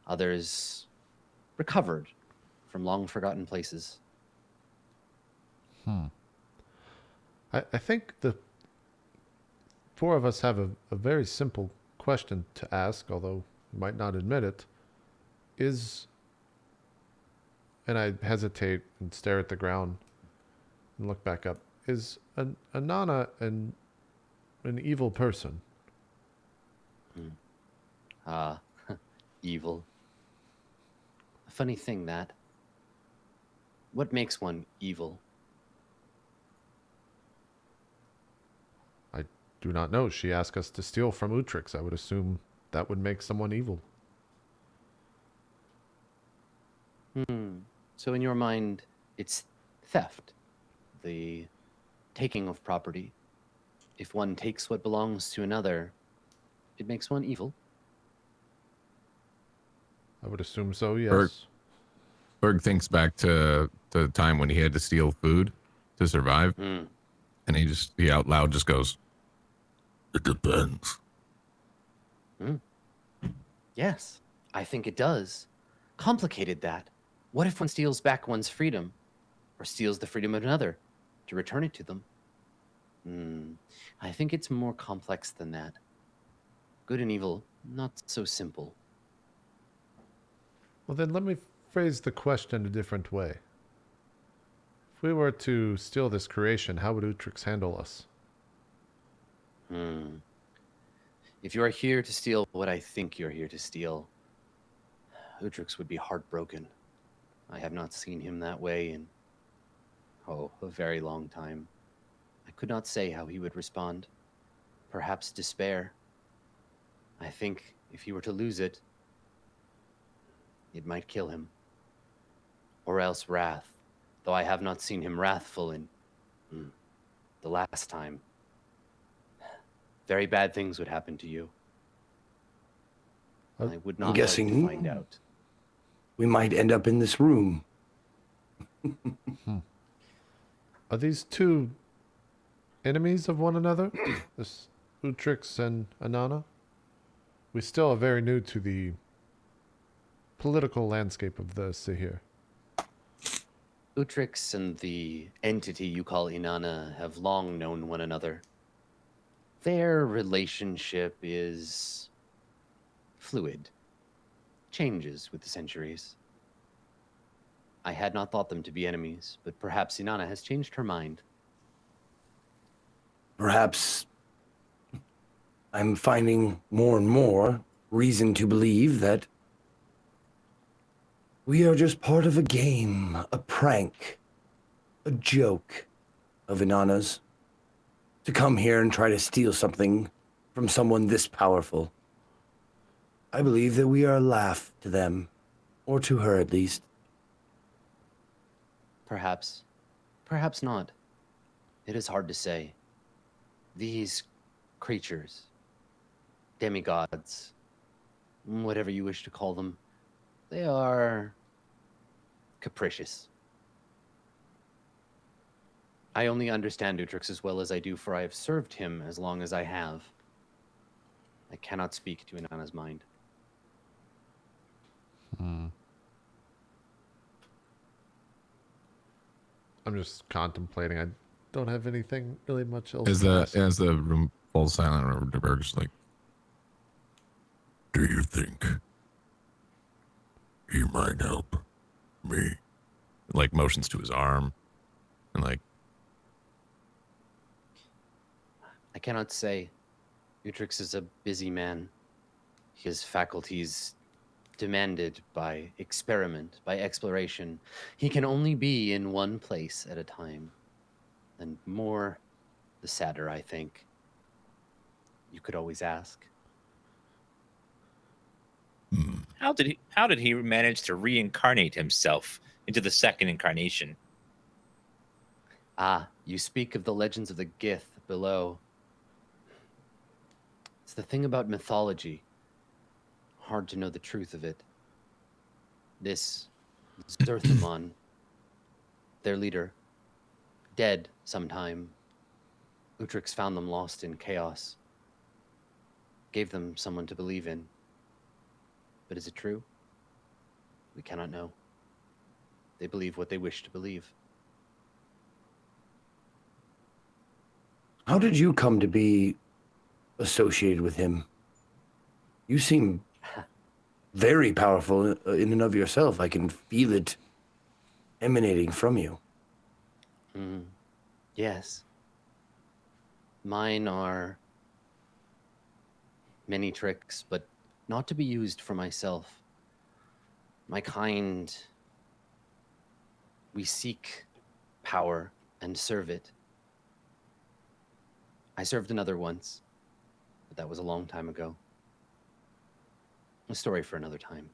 S4: others recovered from long forgotten places.
S1: I think the four of us have a very simple question to ask, although we might not admit it. And I hesitate and stare at the ground and look back up. Is Anana an evil person?
S4: Evil. A funny thing that. What makes one evil?
S1: I do not know. She asked us to steal from Utrix. I would assume that would make someone evil.
S4: So in your mind, it's theft, the taking of property. If one takes what belongs to another, it makes one evil.
S1: I would assume so, yes.
S3: Berg. Berg thinks back to the time when he had to steal food to survive, and he out loud just goes,
S6: It depends.
S4: Yes, I think it does. Complicated that. What if one steals back one's freedom, or steals the freedom of another to return it to them? I think it's more complex than that. Good and evil, not so simple.
S1: Well, then let me phrase the question a different way. If we were to steal this creation, how would Utrix handle us?
S4: If you are here to steal what I think you're here to steal, Utrix would be heartbroken. I have not seen him that way in, a very long time. I could not say how he would respond. Perhaps despair. I think if he were to lose it, it might kill him. Or else wrath, though I have not seen him wrathful in the last time. Very bad things would happen to you. I would not like to find out.
S2: We might end up in this room.
S1: Are these two enemies of one another? This Utrix and Anana? We still are very new to the political landscape of the Sahir.
S4: Utrix and the entity you call Inanna have long known one another. Their relationship is fluid, changes with the centuries. I had not thought them to be enemies, but perhaps Inanna has changed her mind.
S2: Perhaps I'm finding more and more reason to believe that we are just part of a game, a prank, a joke of Inanna's to come here and try to steal something from someone this powerful. I believe that we are a laugh to them, or to her at least.
S4: Perhaps. Perhaps not. It is hard to say. These creatures, demigods, whatever you wish to call them, they are capricious. I only understand Utrix as well as I do, for I have served him as long as I have. I cannot speak to Inanna's mind.
S1: I'm just contemplating. I don't have anything really much else
S3: as
S1: to
S3: the
S1: ask.
S3: as the room falls silent, Berg's like,
S6: Do you think he might help me?
S3: like motions to his arm, and like,
S4: I cannot say. Utrix is a busy man. His faculties demanded by experiment, by exploration. He can only be in one place at a time. And more, the sadder, I think. You could always ask.
S5: How did he manage to reincarnate himself into the second incarnation?
S4: Ah, you speak of the legends of the Gith below. It's the thing about mythology. Hard to know the truth of it. This Zerthamon, their leader, dead sometime. Utrix found them lost in chaos. Gave them someone to believe in. But is it true? We cannot know. They believe what they wish to believe.
S2: How did you come to be associated with him? You seem very powerful in and of yourself. I can feel it emanating from you.
S4: Yes. Mine are many tricks, but not to be used for myself. My kind, we seek power and serve it. I served another once, but that was a long time ago. A story for another time.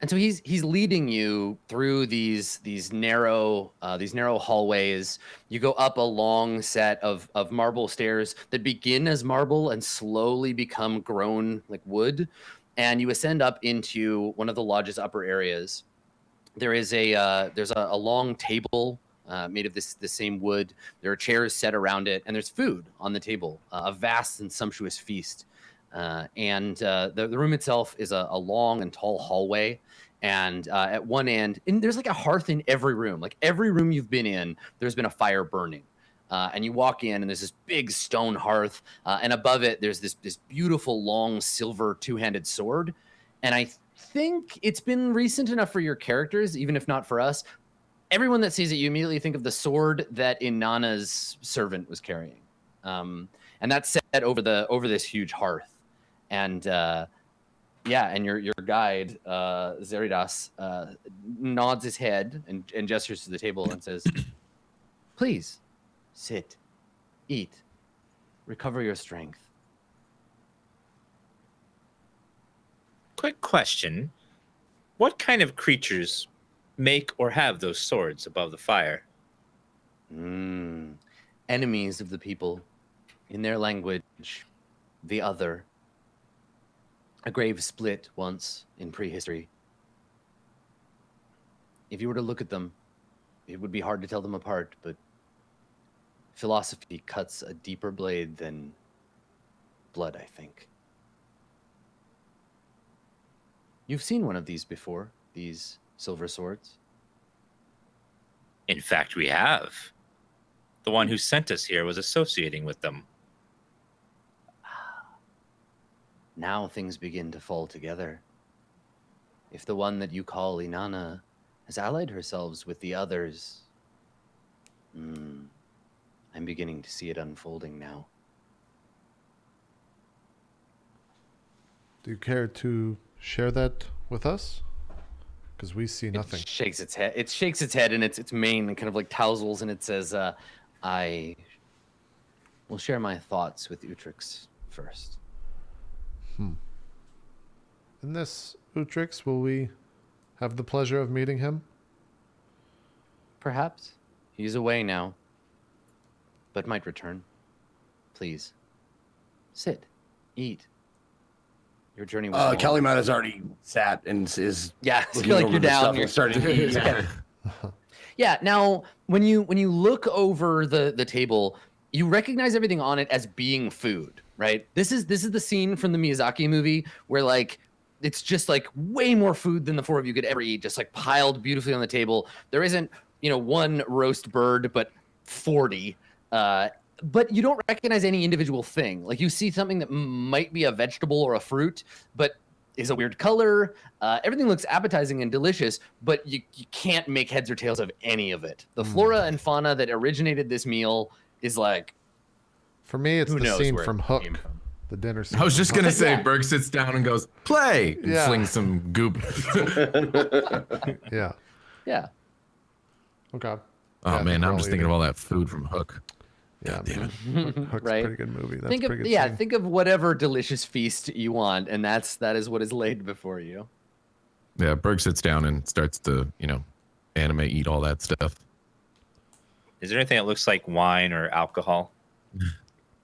S4: And so he's leading you through these narrow hallways. You go up a long set of marble stairs that begin as marble and slowly become grown like wood, and you ascend up into one of the lodge's upper areas. There's a long table made of the same wood. There are chairs set around it, and there's food on the table. A vast and sumptuous feast. The room itself is a long and tall hallway, and at one end, and there's like a hearth in every room. Like every room you've been in, there's been a fire burning. And you walk in, and there's this big stone hearth, and above it, there's this beautiful long silver two-handed sword. And I think it's been recent enough for your characters, even if not for us. Everyone that sees it, you immediately think of the sword that Inanna's servant was carrying, and that's set over this huge hearth. And and your guide, Zeridas, nods his head and gestures to the table and says, "Please, sit, eat, recover your strength."
S5: Quick question. What kind of creatures make or have those swords above the fire?
S4: Enemies of the people. In their language, the other. A grave split once in prehistory. If you were to look at them, it would be hard to tell them apart, but philosophy cuts a deeper blade than blood, I think. You've seen one of these before, these silver swords.
S5: In fact, we have. The one who sent us here was associating with them.
S4: Now things begin to fall together. If the one that you call Inanna has allied herself with the others, I'm beginning to see it unfolding now.
S1: Do you care to share that with us? Because we see nothing.
S4: It shakes its head. It shakes its head, and its mane kind of like tousles, and it says, "I will share my thoughts with Utrix first."
S1: In this Utrix, will we have the pleasure of meeting him?
S4: Perhaps. He's away now, but might return. Please, sit, eat. Your journey was long.
S2: Kalima has already sat and is
S4: I
S2: looking
S4: feel like
S2: over
S4: you're
S2: the
S4: down.
S2: stuff and starting to eat.
S4: Yeah. Now, when you look over the table, you recognize everything on it as being food, right? This is the scene from the Miyazaki movie where like it's just like way more food than the four of you could ever eat, just like piled beautifully on the table. There isn't, one roast bird, but 40. But you don't recognize any individual thing. Like you see something that might be a vegetable or a fruit, but is a weird color. Everything looks appetizing and delicious, but you can't make heads or tails of any of it. The flora and fauna that originated this meal is like,
S1: For me, it's
S4: who
S1: the
S4: knows
S1: scene
S4: where
S1: from
S4: it
S1: Hook,
S4: came from.
S1: the dinner scene.
S3: I was just
S1: from
S3: gonna
S1: Hook.
S3: say,
S4: Yeah.
S3: Berg sits down and goes, "Play," and
S1: Yeah.
S3: flings some goop.
S1: Yeah.
S4: Yeah.
S1: Okay.
S3: Oh
S1: Yeah, I
S3: man,
S1: think
S3: now
S1: we're
S3: I'm
S1: all
S3: just thinking
S1: eating.
S3: of all that food from Hook.
S1: Yeah,
S3: God damn
S1: man. Hook's
S4: Right.
S1: a pretty good movie. That's
S4: Think
S1: a
S4: of
S1: pretty good scene.
S4: think of whatever delicious feast you want, and that is what is laid before you.
S3: Yeah, Berg sits down and starts to, anime eat all that stuff.
S5: Is there anything that looks like wine or alcohol?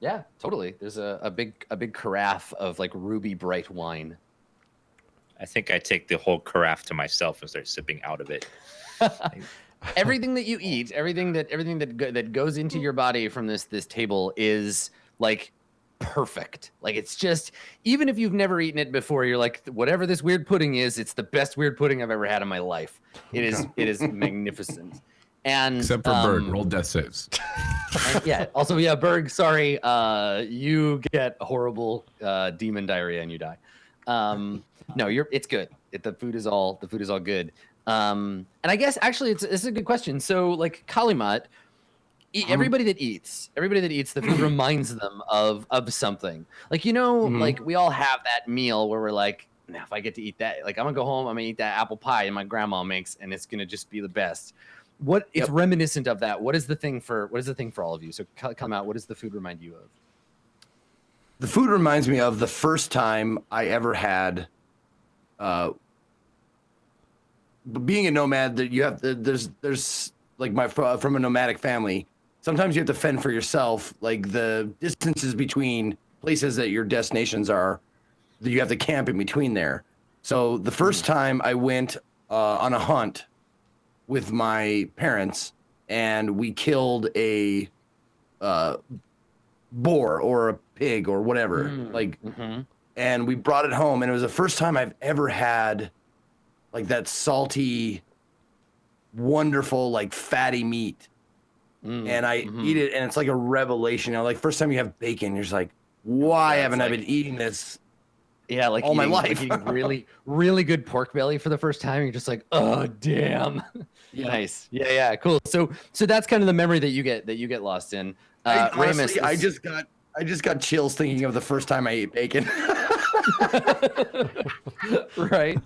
S4: Yeah, totally. There's a big carafe of like ruby bright wine.
S5: I think I take the whole carafe to myself and start sipping out of it.
S4: Everything that you eat, everything that goes into your body from this table is like perfect. Like it's just, even if you've never eaten it before, you're like, whatever this weird pudding is, it's the best weird pudding I've ever had in my life. It is magnificent. And
S3: Except for Berg, roll death saves.
S4: yeah. Also, yeah, Berg. Sorry, you get horrible demon diarrhea and you die. No, it's good. The food is all good. And I guess actually, it's a good question. So, like Kalima, everybody that eats the food reminds them of something. Like like we all have that meal where we're like, now if I get to eat that, like I'm gonna go home, I'm gonna eat that apple pie and my grandma makes, and it's gonna just be the best. It's reminiscent of that. What is the thing for all of you? So come out. What does the food remind you of?
S2: The food reminds me of the first time I ever had, being a nomad. That you have there's like from a nomadic family. Sometimes you have to fend for yourself. Like the distances between places that your destinations are, that you have to camp in between there. So the first time I went on a hunt with my parents, and we killed a boar or a pig or whatever, and we brought it home, and it was the first time I've ever had like that salty, wonderful, like fatty meat. And I eat it, and it's like a revelation. Like first time you have bacon, you're just like, why haven't I been eating this?
S4: Yeah, like
S2: all my life.
S4: Like eating really, really good pork belly for the first time. You're just like, oh damn. Yeah. Nice. Yeah, cool. So that's kind of the memory that you get lost in.
S2: Honestly, I just got chills thinking of the first time I ate bacon.
S4: Right.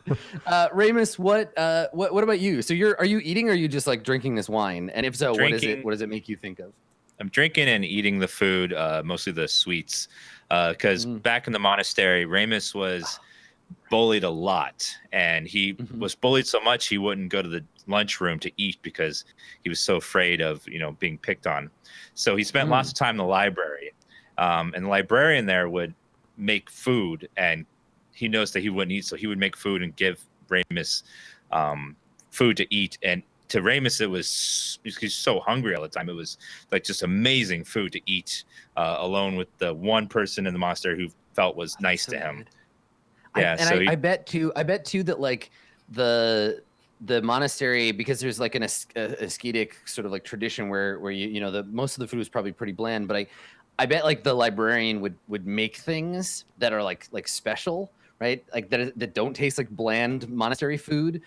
S4: Ramos, what about you? So are you eating, or are you just like drinking this wine? And if so, what does it make you think of?
S5: I'm drinking and eating the food, mostly the sweets, because back in the monastery, Ramos was bullied a lot, and he was bullied so much he wouldn't go to the lunchroom to eat because he was so afraid of being picked on. So he spent lots of time in the library, and the librarian there would make food, and he noticed that he wouldn't eat, so he would make food and give Ramos food to eat. And to Ramos, it was, he's so hungry all the time, it was like just amazing food to eat alone with the one person in the monastery who felt was nice to him.
S4: Good. Yeah, I bet too that like the monastery, because there's like an ascetic sort of like tradition where the most of the food is probably pretty bland, but I bet like the librarian would make things that are like special, right? Like that don't taste like bland monastery food.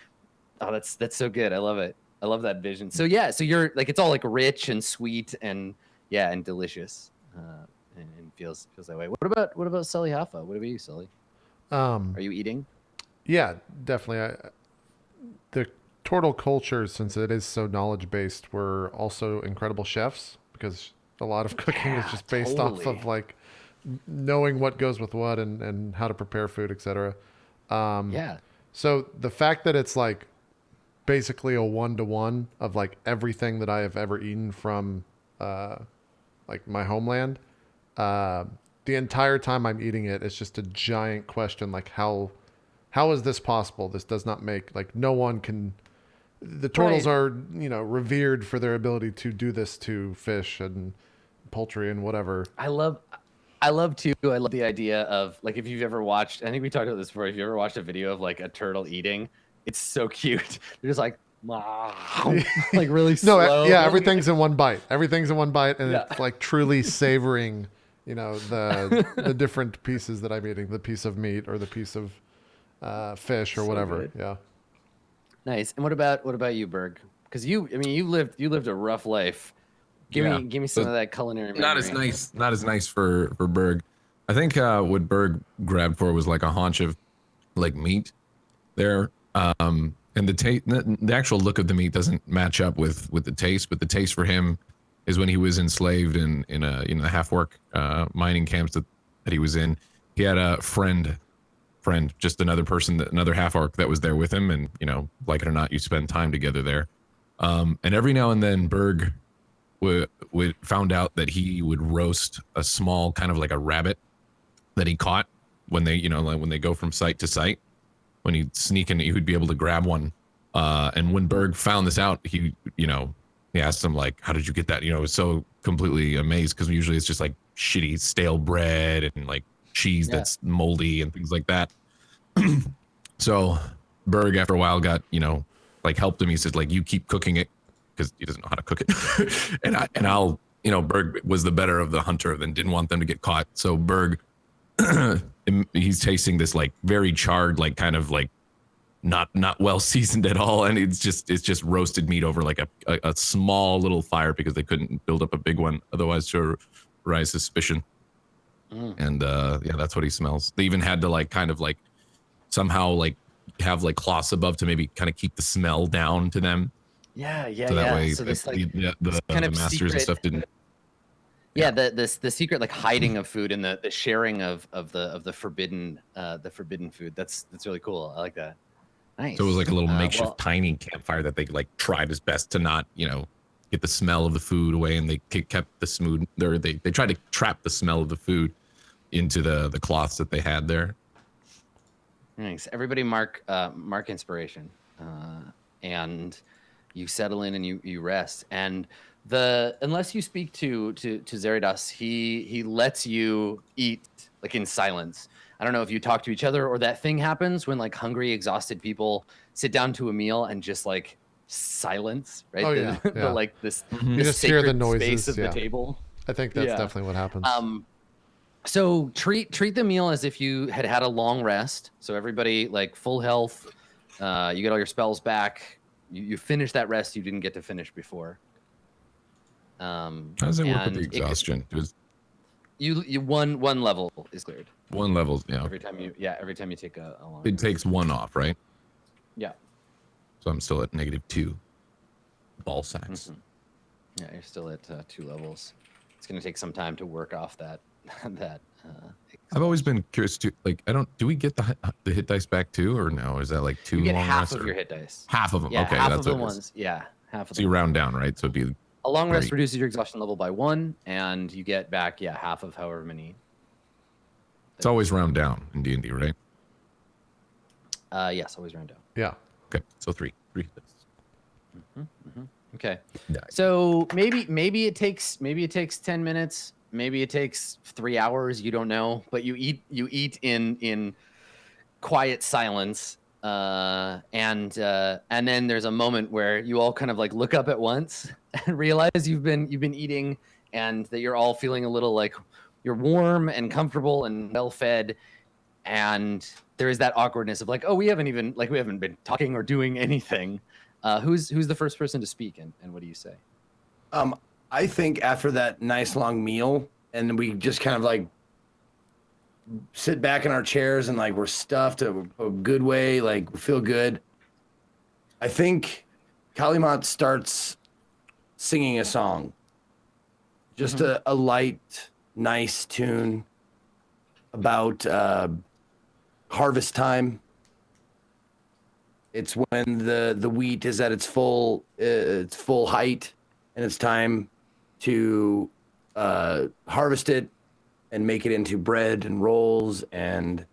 S4: Oh, that's so good. I love it. I love that vision. So yeah, so you're like, it's all like rich and sweet and and delicious, and feels that way. What about Sully Hoffa? What about you, Sully? Are you eating?
S1: Yeah, definitely. The Turtle culture, since it is so knowledge based, we're also incredible chefs, because a lot of cooking is just based off of like knowing what goes with what and how to prepare food, etc. So the fact that it's like basically a 1-to-1 of like everything that I have ever eaten from like my homeland, the entire time I'm eating it, it's just a giant question, like how is this possible? This does not make, like, no one can. The turtles are revered for their ability to do this to fish and poultry and whatever.
S4: I love the idea of, like, if you've ever watched, I think we talked about this before, if you ever watched a video of like a turtle eating, it's so cute. They're just like, like really slow.
S1: Everything's in one bite. Everything's in one bite, and it's like truly savoring, the different pieces that I'm eating, the piece of meat or the piece of fish or whatever. Good. Yeah.
S4: Nice. And what about you, Berg? Because you lived a rough life. Give me some of that culinary memory.
S3: Not as nice for Berg. I think what Berg grabbed for was like a haunch of like meat there. And the actual look of the meat doesn't match up with the taste, but the taste for him is when he was enslaved in the half-work mining camps that he was in. He had a friend, just another person, another half-orc that was there with him, and like it or not, you spend time together there. And every now and then, Berg would found out that he would roast a small kind of like a rabbit that he caught when they like when they go from site to site. When he'd sneak in, he would be able to grab one. And when Berg found this out, he asked him like, "How did you get that?" Was so completely amazed, because usually it's just like shitty stale bread and like cheese that's moldy and things like that. So Berg, after a while, got, you know, like helped him. He said, like, you keep cooking it because he doesn't know how to cook it. and I'll, you know, Berg was the better of the hunter and didn't want them to get caught. So Berg, he's tasting this like very charred, like kind of like not well seasoned at all. And it's just roasted meat over like a small little fire because they couldn't build up a big one otherwise to arise suspicion. And yeah, that's what he smells. They even had to like kind of like somehow like have like cloths above to maybe kind of keep the smell down to them.
S4: Yeah.
S3: So that way
S4: So this, like,
S3: the
S4: kind of
S3: masters
S4: secret,
S3: and stuff didn't.
S4: the secret like hiding of food and the sharing of the forbidden food. That's really cool. I like that. Nice.
S3: So it was like a little makeshift
S4: well,
S3: tiny campfire that they like tried his best to not, you know, get the smell of the food away, and they kept the smooth. They tried to trap the smell of the food into the cloths that they had there.
S4: Nice. Everybody mark inspiration, and you settle in and you rest. And unless you speak to Zeridas, he lets you eat like in silence. I don't know if you talk to each other or that thing happens when like hungry, exhausted people sit down to a meal and just like silence, right?
S1: Oh,
S4: the
S1: yeah.
S4: like this,
S1: You
S4: this
S1: just hear the
S4: sacred
S1: noises,
S4: space of
S1: yeah.
S4: the table.
S1: I think that's definitely what happens.
S4: So treat the meal as if you had a long rest. So everybody like full health. You get all your spells back. You finish that rest you didn't get to finish before.
S3: How does it work with the exhaustion?
S4: You one level is cleared.
S3: One level, yeah.
S4: Every time you take a long
S3: It
S4: rest.
S3: takes one off, right?
S4: Yeah.
S3: So I'm still at -2 ball sacks.
S4: Mm-hmm. Yeah, you're still at 2 levels. It's gonna take some time to work off that.
S3: I've always been curious to like. Do we get the hit dice back too, or no? Is that like 2
S4: You get
S3: long
S4: half
S3: rests?
S4: of your hit dice.
S3: Half of them.
S4: Yeah,
S3: Okay,
S4: half
S3: that's
S4: of the
S3: what it is.
S4: ones. Yeah, half of
S3: So you
S4: them.
S3: round down, right? So it'd be
S4: A long rest
S3: 3.
S4: reduces your exhaustion level by 1, and you get back half of however many.
S3: It's always round down in D&D, right?
S4: Yes, always round down.
S1: Yeah.
S3: Okay, so 3 hit dice.
S4: Okay.
S3: Nice.
S4: So maybe it takes 10 minutes, maybe it takes 3 hours, you don't know, but you eat in quiet silence, and then there's a moment where you all kind of like look up at once and realize you've been eating, and that you're all feeling a little like you're warm and comfortable and well fed, and there is that awkwardness of like, oh, we haven't been talking or doing anything. Who's the first person to speak, and what do you say?
S2: I think after that nice long meal, and we just kind of like sit back in our chairs and like we're stuffed a good way, like we feel good. I think Kalima starts singing a song, just a light, nice tune about harvest time. It's when the wheat is at its full height, and it's time to harvest it and make it into bread and rolls and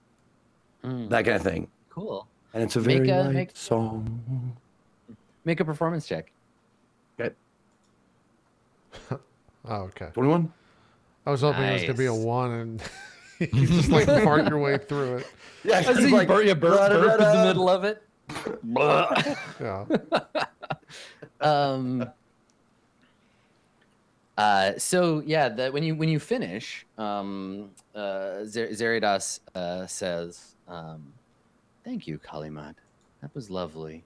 S2: that kind of thing.
S4: Cool.
S2: And it's a very light song.
S4: Make a performance check.
S2: Okay.
S1: Oh, okay.
S2: 21?
S1: I was hoping it was going to be a
S4: Nice.
S1: 1 and you just like fart your way through it.
S2: Yeah,
S4: I see you burp in the middle of it.
S1: Yeah.
S4: So yeah, that when you finish, Zeridas says, "Thank you, Kalimat. That was lovely.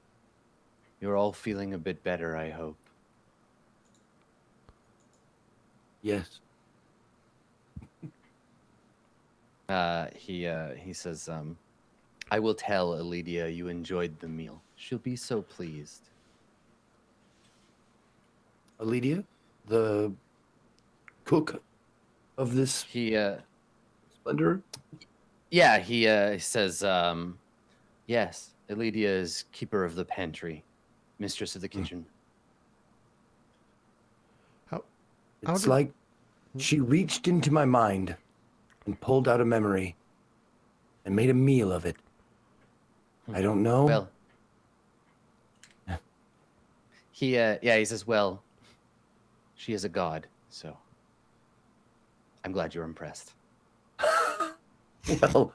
S4: You're all feeling a bit better, I hope."
S2: Yes.
S4: He says, "I will tell Elidia you enjoyed the meal. She'll be so pleased."
S2: Elidia, the cook of this splendor?
S4: Yeah, he says, yes, Elidia is keeper of the pantry, mistress of the kitchen.
S2: It's like she reached into my mind and pulled out a memory and made a meal of it. I don't know.
S4: Well, he says, well, she is a god, so. I'm glad you're impressed.
S2: Well,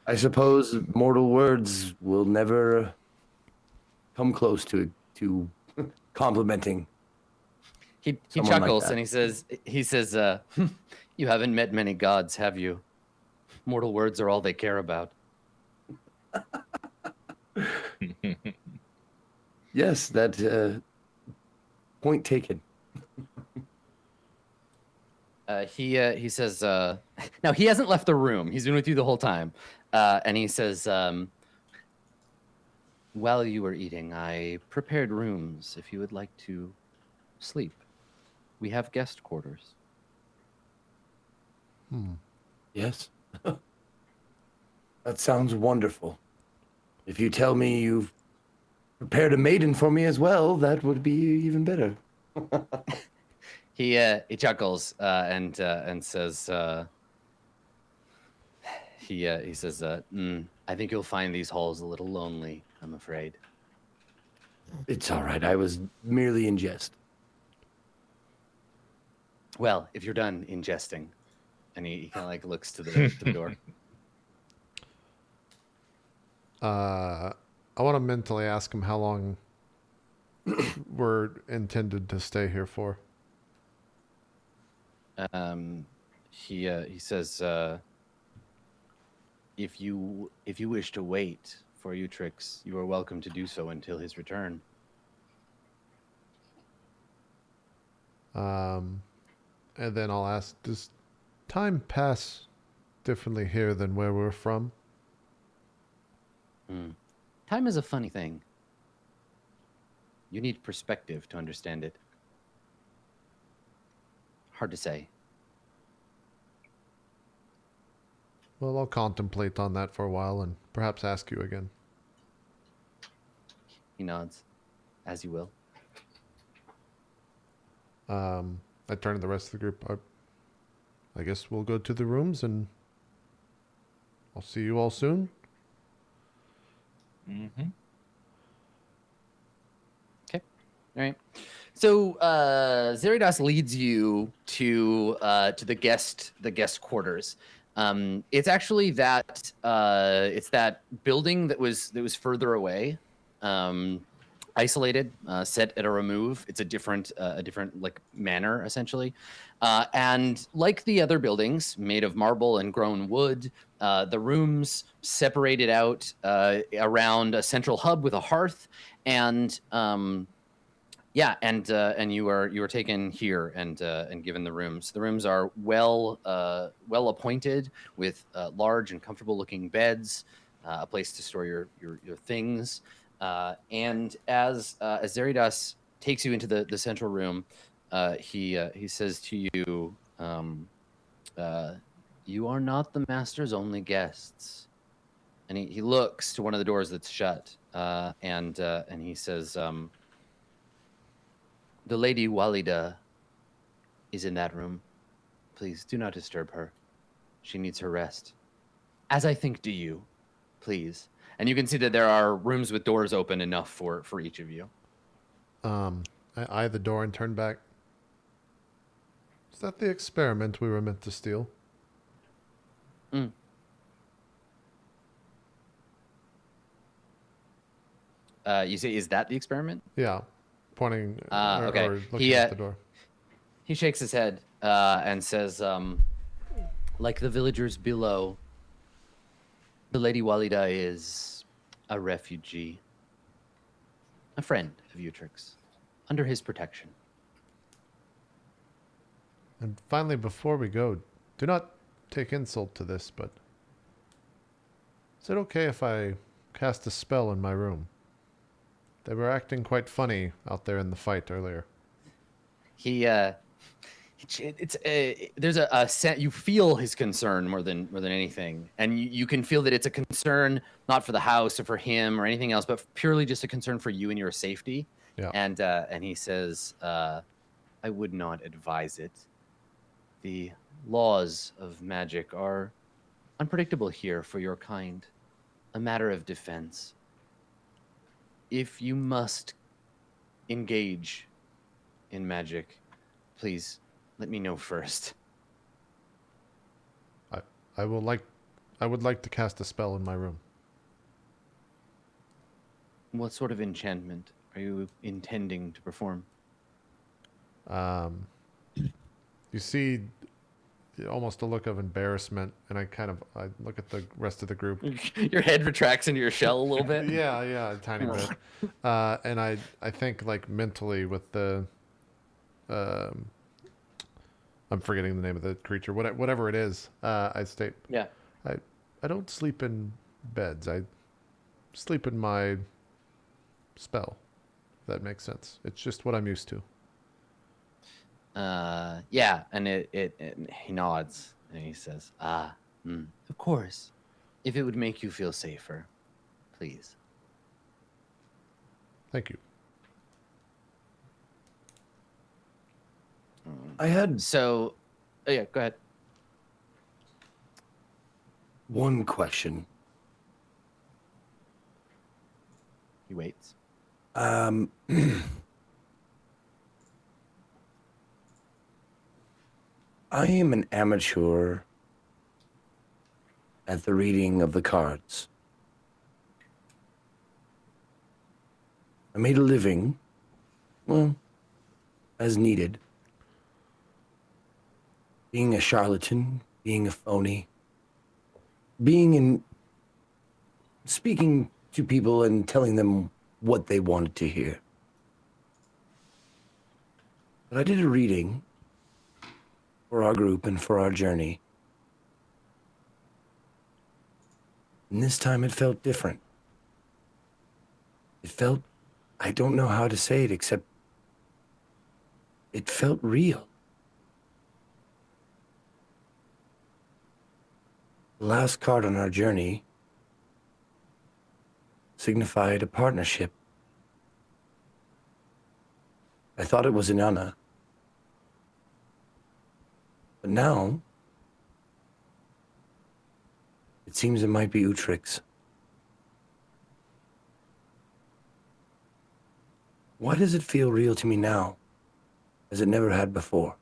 S2: I suppose mortal words will never come close to complimenting.
S4: He
S2: Someone like
S4: chuckles
S2: that.
S4: and he says, you haven't met many gods, have you? Mortal words are all they care about.
S2: Yes, that point taken.
S4: He says, now he hasn't left the room. He's been with you the whole time. And he says, while you were eating, I prepared rooms if you would like to sleep. We have guest quarters.
S2: Yes. That sounds wonderful. If you tell me you've prepared a maiden for me as well, that would be even better.
S4: He chuckles and says, he says, I think you'll find these halls a little lonely, I'm afraid.
S2: It's all right. I was merely in jest.
S4: Well, if you're done ingesting, and he kind of like looks to the door.
S1: I want to mentally ask him how long we're intended to stay here for.
S4: He says, if you wish to wait for Utrix, you are welcome to do so until his return.
S1: And then I'll ask, does time pass differently here than where we're from?
S4: Time is a funny thing. You need perspective to understand it. Hard to say.
S1: Well, I'll contemplate on that for a while and perhaps ask you again.
S4: He nods, as you will.
S1: I turn to the rest of the group. I guess we'll go to the rooms and I'll see you all soon.
S5: Mm-hmm.
S4: Okay. All right. So Zeridas leads you to the guest quarters. It's actually that it's that building that was further away, isolated, set at a remove. It's a different like manor essentially, and like the other buildings made of marble and grown wood, the rooms separated out around a central hub with a hearth, and yeah, and you are taken here and given the rooms. The rooms are well appointed with large and comfortable looking beds, a place to store your things. And as Zeridas takes you into the central room, he says to you, "You are not the master's only guests." And he looks to one of the doors that's shut, and he says, "The Lady Walida is in that room. Please do not disturb her. She needs her rest. As I think do you, please." And you can see that there are rooms with doors open enough for each of you.
S1: I eye the door and turn back. Is that the experiment we were meant to steal?
S4: You say, is that the experiment?
S1: Yeah. Pointing
S4: okay.
S1: or looking at the door.
S4: He shakes his head and says, like the villagers below, the Lady Walida is a refugee, a friend of Utrix, under his protection.
S1: And finally, before we go, do not take insult to this, but is it okay if I cast a spell in my room? They were acting quite funny out there in the fight earlier.
S4: There's a set. You feel his concern more than anything, and you can feel that it's a concern not for the house or for him or anything else, but purely just a concern for you and your safety.
S1: Yeah.
S4: And he says, "I would not advise it. The laws of magic are unpredictable here for your kind, a matter of defense. If you must engage in magic, please let me know first."
S1: I would like to cast a spell in my room.
S4: What sort of enchantment are you intending to perform?
S1: You see almost a look of embarrassment, and I look at the rest of the group.
S4: Your head retracts into your shell a little bit.
S1: Yeah, a tiny bit. And I think like mentally with the, I'm forgetting the name of the creature, whatever it is. I state,
S4: Yeah.
S1: I don't sleep in beds. I sleep in my spell. If that makes sense. It's just what I'm used to.
S4: Yeah, and he nods and he says, of course. If it would make you feel safer, please.
S1: Thank you.
S2: I had
S4: So, oh yeah, go ahead.
S2: one question.
S4: He waits.
S2: I am an amateur at the reading of the cards. I made a living, well, as needed. Being a charlatan, being a phony, speaking to people and telling them what they wanted to hear. But I did a reading for our group and for our journey. And this time it felt different. It felt, I don't know how to say it except it felt real. The last card on our journey signified a partnership. I thought it was Inanna. But now, it seems it might be Utrix. Why does it feel real to me now, as it never had before?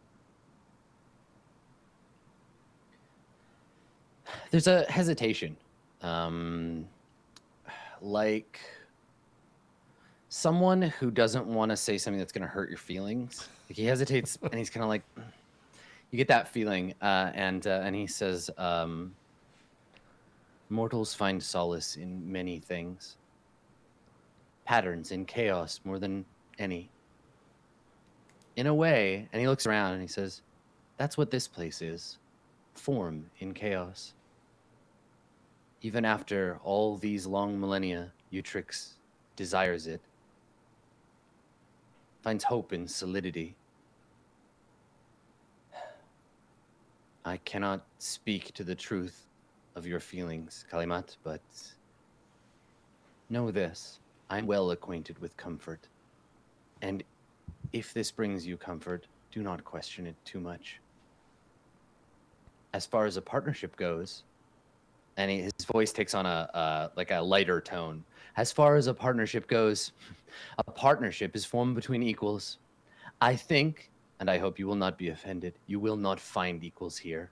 S4: There's a hesitation. Like someone who doesn't want to say something that's going to hurt your feelings. Like he hesitates and he's kind of like, you get that feeling. And he says, mortals find solace in many things. Patterns in chaos more than any. In a way, and he looks around and he says, that's what this place is. Form in chaos. Even after all these long millennia, Utrix desires it. Finds hope in solidity. I cannot speak to the truth of your feelings, Kalimat, but know this. I'm well acquainted with comfort. And if this brings you comfort, do not question it too much. As far as a partnership goes, and his voice takes on a lighter tone. As far as a partnership goes, a partnership is formed between equals. I think, and I hope you will not be offended, you will not find equals here.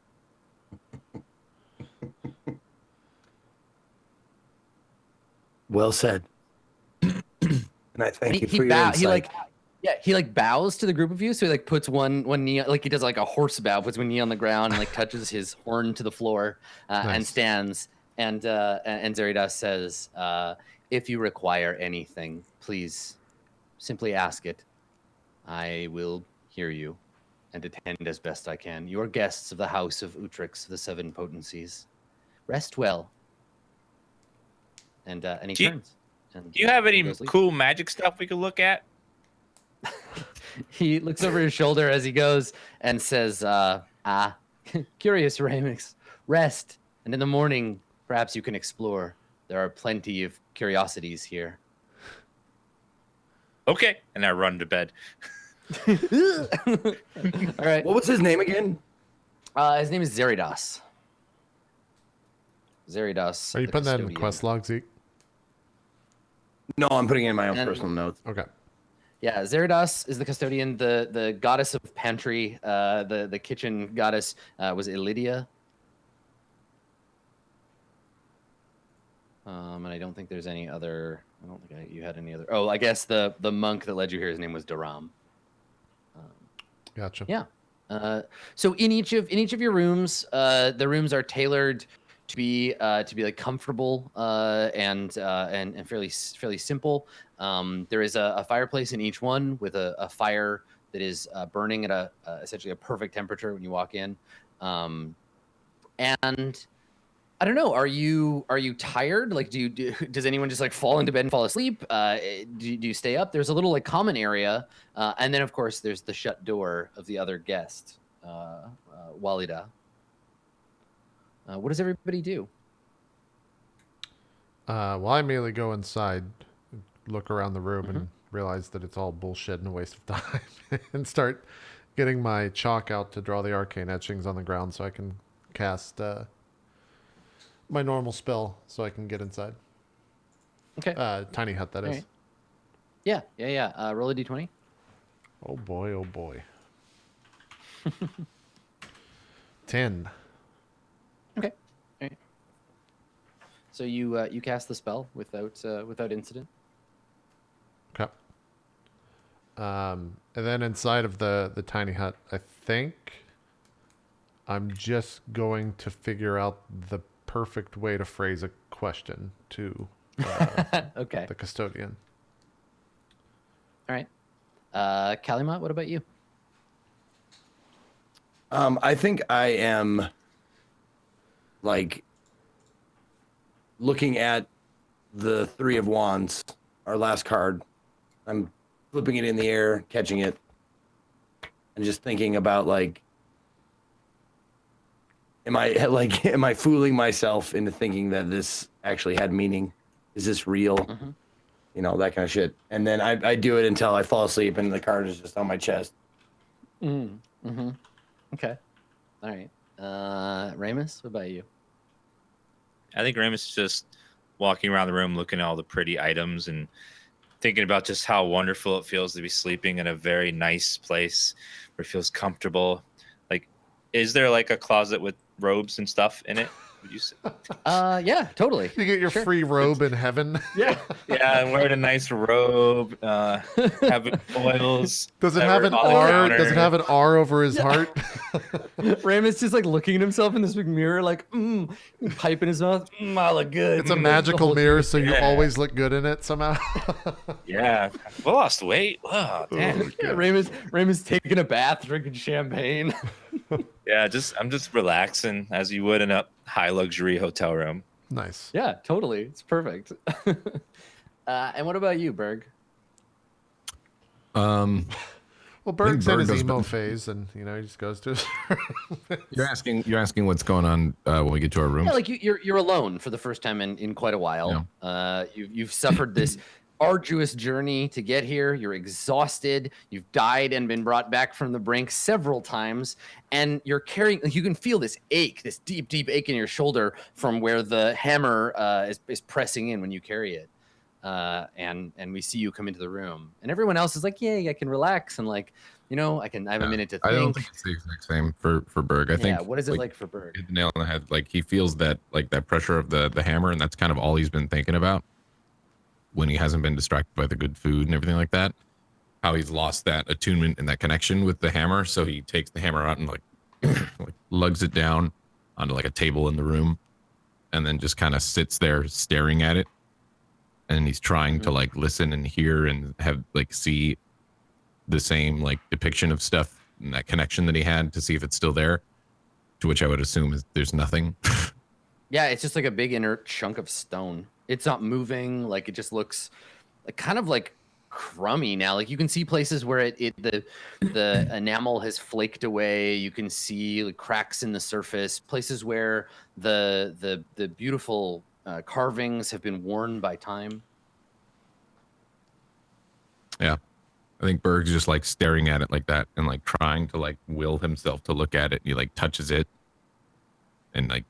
S2: Well said. And I thank you for your insight.
S4: He bows to the group of you, so he like puts one knee, like he does like a horse bow, puts one knee on the ground and like touches his horn to the floor and stands. And Zeridas says, if you require anything, please simply ask it. I will hear you and attend as best I can. You are guests of the house of Utrix, the seven potencies. Rest well. And he turns. And
S5: Do you have any
S4: goes,
S5: cool magic stuff we could look at?
S4: He looks over his shoulder as he goes and says, curious, Ramos. Rest, and in the morning, perhaps you can explore. There are plenty of curiosities here.
S5: Okay, and I run to bed.
S4: All right.
S2: What was his name again?
S4: His name is Zeridas. Zeridas.
S1: Are you
S4: the
S1: putting that in the
S4: custodian.
S1: quest log, Zeke?
S2: No, I'm putting it in my own
S4: And-
S2: personal notes.
S1: Okay.
S4: Yeah, Zeridas is the custodian. The goddess of pantry, the kitchen goddess was Illydia. And I don't think there's any other. I don't think you had any other. Oh, I guess the monk that led you here, his name was Dorama.
S1: Gotcha.
S4: Yeah. So in each of your rooms, the rooms are tailored to be like comfortable and fairly simple. There is a fireplace in each one with a fire that is burning at essentially a perfect temperature when you walk in. And I don't know. Are you tired? Like, does anyone just like fall into bed and fall asleep? Do you stay up? There's a little like common area, and then of course there's the shut door of the other guest, Walida. What does everybody do?
S1: Well, I immediately go inside, look around the room, and realize that it's all bullshit and a waste of time, and start getting my chalk out to draw the arcane etchings on the ground so I can cast my normal spell so I can get inside.
S4: Okay.
S1: Tiny hut, that is.
S4: Right. Yeah. Roll a d20.
S1: Oh boy, oh boy. 10.
S4: Okay. All right. So you cast the spell without incident.
S1: Okay. And then inside of the tiny hut, I think I'm just going to figure out the perfect way to phrase a question to
S4: Okay.
S1: the custodian.
S4: All right. Kalima, what about you?
S2: I think I am like looking at the 3 of Wands, our last card. I'm flipping it in the air, catching it, and just thinking about like, am I fooling myself into thinking that this actually had meaning? Is this real?
S4: Mm-hmm.
S2: You know, that kind of shit. And then I do it until I fall asleep and the card is just on my chest.
S4: Mm-hmm. Okay. All right. Ramos, what about you?
S5: I think Ramos is just walking around the room looking at all the pretty items and thinking about just how wonderful it feels to be sleeping in a very nice place where it feels comfortable. Like, is there like a closet with robes and stuff in it? Would you say?
S4: Yeah, totally.
S1: You get your free robe in heaven.
S4: Yeah.
S5: Yeah, I'm wearing a nice robe, having oils.
S1: Does it have an R? Does it have an R over his heart?
S4: Ramos just like looking at himself in this big mirror, like pipe in his mouth. I look good.
S1: It's a magical mirror, so you always look good in it somehow.
S5: Yeah, I lost weight. Wow, damn.
S4: Yeah, Ramos taking a bath, drinking champagne.
S5: Yeah, I'm just relaxing as you would in a high luxury hotel room.
S1: Nice.
S4: Yeah, totally. It's perfect. And what about you, Berg?
S1: Well, Berg's in
S3: Berg
S1: his
S3: does
S1: emo
S3: been-
S1: phase, and he just goes to his
S3: You're asking what's going on when we get to our rooms.
S4: Yeah, like you're alone for the first time in quite a while. You've suffered this arduous journey to get here. You're exhausted. You've died and been brought back from the brink several times, and you're carrying. You can feel this ache, this deep ache in your shoulder from where the hammer is pressing in when you carry it. And we see you come into the room, and everyone else is like, "Yay, I can relax," and like, I have a minute to think.
S3: I don't think it's the exact same for Berg. I think.
S4: What is it like for Berg?
S3: Hit the nail on the head. Like he feels that pressure of the hammer, and that's kind of all he's been thinking about when he hasn't been distracted by the good food and everything like that. How he's lost that attunement and that connection with the hammer, so he takes the hammer out and like lugs it down onto like a table in the room, and then just kind of sits there staring at it. And he's trying to like listen and hear and have like see the same like depiction of stuff and that connection that he had to see if it's still there. To which I would assume is there's nothing.
S4: Yeah, it's just like a big inert chunk of stone. It's not moving. Like it just looks like kind of like crummy now. Like you can see places where the enamel has flaked away. You can see like cracks in the surface. Places where the beautiful carvings have been worn by time.
S3: Yeah. I think Berg's just like staring at it like that and like trying to like will himself to look at it. And he like touches it and like,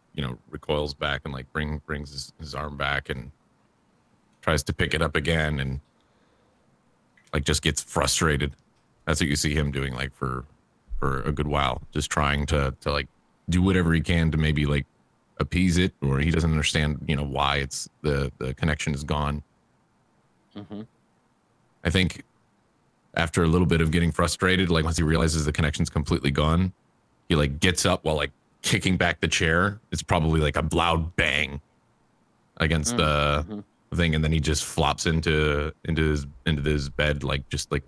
S3: recoils back and like brings his arm back and tries to pick it up again and like just gets frustrated. That's what you see him doing like for a good while, just trying to like do whatever he can to maybe like appease it, or he doesn't understand, why it's the connection is gone.
S4: Mm-hmm.
S3: I think after a little bit of getting frustrated, like once he realizes the connection's completely gone, he like gets up while like kicking back the chair. It's probably like a loud bang against the thing, and then he just flops into his bed, like just like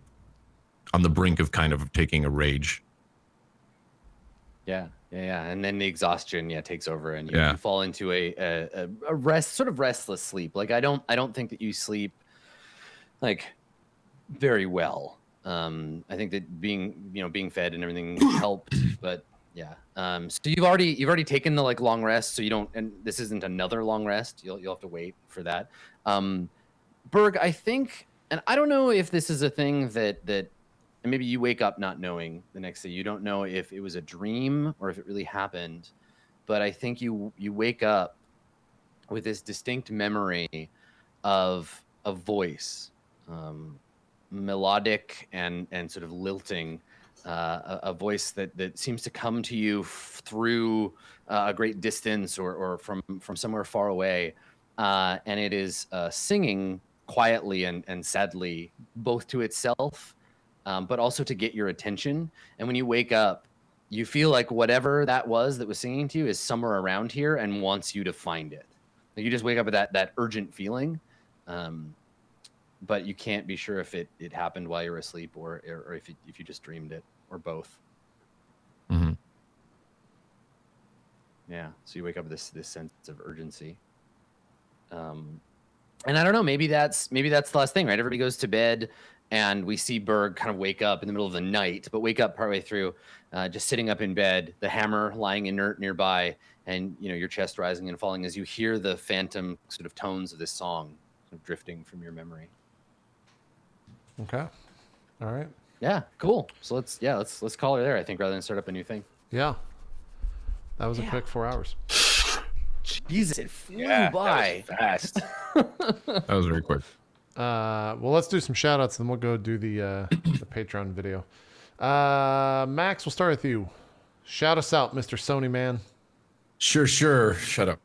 S3: on the brink of kind of taking a rage.
S4: Yeah, and then the exhaustion takes over, and you fall into a sort of restless sleep. Like I don't think that you sleep like very well. I think that being fed and everything helped, but yeah. So you've already taken the like long rest, so you don't, and this isn't another long rest. You'll have to wait for that. Berg, I think, and I don't know if this is a thing that and maybe you wake up not knowing the next day. You don't know if it was a dream or if it really happened, but I think you wake up with this distinct memory of a voice, melodic and sort of lilting, a voice that seems to come to you through a great distance or from somewhere far away, and it is singing quietly and sadly, both to itself, but also to get your attention. And when you wake up, you feel like whatever that was singing to you is somewhere around here and wants you to find it. Like you just wake up with that urgent feeling, but you can't be sure if it happened while you were asleep or if you just dreamed it, or both.
S3: Mm-hmm.
S4: Yeah. So you wake up with this sense of urgency. And I don't know, maybe that's the last thing, right? Everybody goes to bed, and we see Berg kind of wake up in the middle of the night, but wake up partway through, just sitting up in bed, the hammer lying inert nearby, and your chest rising and falling as you hear the phantom sort of tones of this song sort of drifting from your memory.
S1: Okay. All right.
S4: Yeah, cool. So let's call her there, I think, rather than start up a new thing.
S1: Yeah. That was a quick 4 hours.
S4: Jesus, it flew
S5: That
S4: by.
S5: was fast.
S3: That was very quick.
S1: Well, let's do some shout outs, and then we'll go do the Patreon video. Max, we'll start with you. Shout us out, Mr. Sony Man.
S3: Sure. Shut up.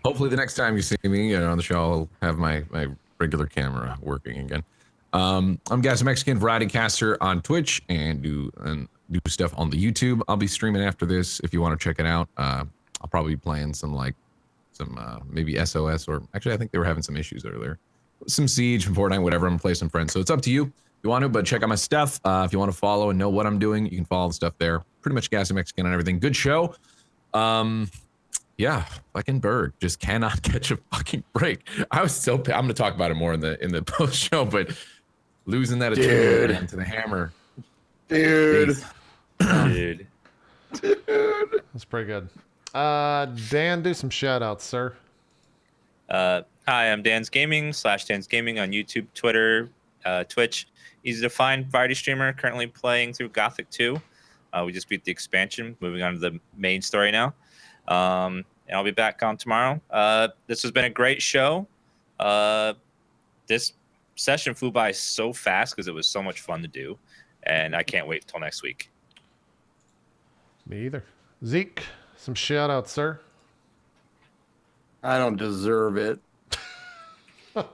S3: Hopefully the next time you see me on the show, I'll have my regular camera working again. I'm GassyMexican, variety caster on Twitch, and do stuff on the YouTube. I'll be streaming after this if you want to check it out. I'll probably be playing some maybe SOS, or actually I think they were having some issues earlier. Some Siege, from Fortnite, whatever. I'm gonna play some friends. So it's up to you if you want to, but check out my stuff. If you want to follow and know what I'm doing, you can follow the stuff there. Pretty much GassyMexican and everything. Good show. Yeah, fucking Berg just cannot catch a fucking break. I was so I'm gonna talk about it more in the post show, but losing that attention to the hammer.
S2: Dude.
S1: That's pretty good. Dan, do some shout outs, sir.
S5: Hi, I'm DansGaming /DansGaming on YouTube, Twitter, Twitch. Easy to find variety streamer, currently playing through Gothic 2. We just beat the expansion, moving on to the main story now. And I'll be back on tomorrow. This has been a great show. This session flew by so fast because it was so much fun to do. And I can't wait till next week.
S1: Me either. Zeke, some shout outs, sir.
S2: I don't deserve it. Man,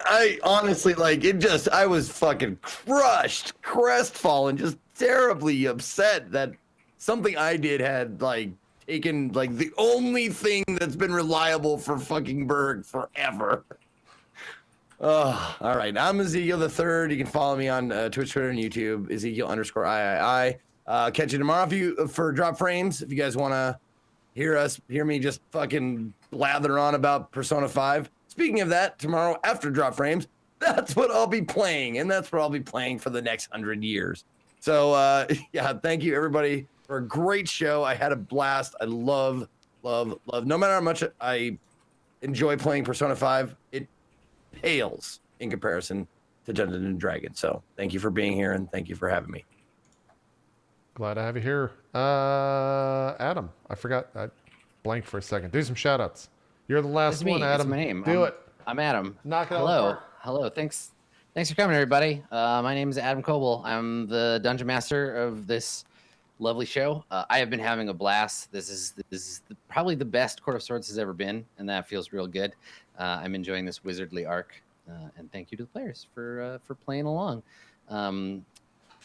S2: I honestly, I was fucking crushed, crestfallen, just terribly upset that something I did had, taken, the only thing that's been reliable for fucking Berg forever. Oh, all right. I'm Ezekiel the Third. You can follow me on Twitch, Twitter, and YouTube. Ezekiel_III. Catch you tomorrow for Drop Frames. If you guys want to hear me just fucking blather on about Persona 5. Speaking of that, tomorrow after Drop Frames, that's what I'll be playing, and that's what I'll be playing for the next 100 years. So, yeah, thank you everybody for a great show. I had a blast. I love. No matter how much I enjoy playing Persona 5, it pales in comparison to Dungeons and Dragons. So, thank you for being here, and thank you for having me.
S1: Glad to have you here. Adam, I forgot. I blanked for a second. Do some shout outs. You're the last
S4: It's me.
S1: one, Adam.
S4: It's my name.
S1: Do it.
S4: I'm Adam.
S1: Knock it out of the
S4: Hello.
S1: park.
S4: Hello. Thanks for coming, everybody. My name is Adam Coble. I'm the dungeon master of this lovely show. I have been having a blast. This is probably the best Court of Swords has ever been, and that feels real good. I'm enjoying this wizardly arc, and thank you to the players for playing along.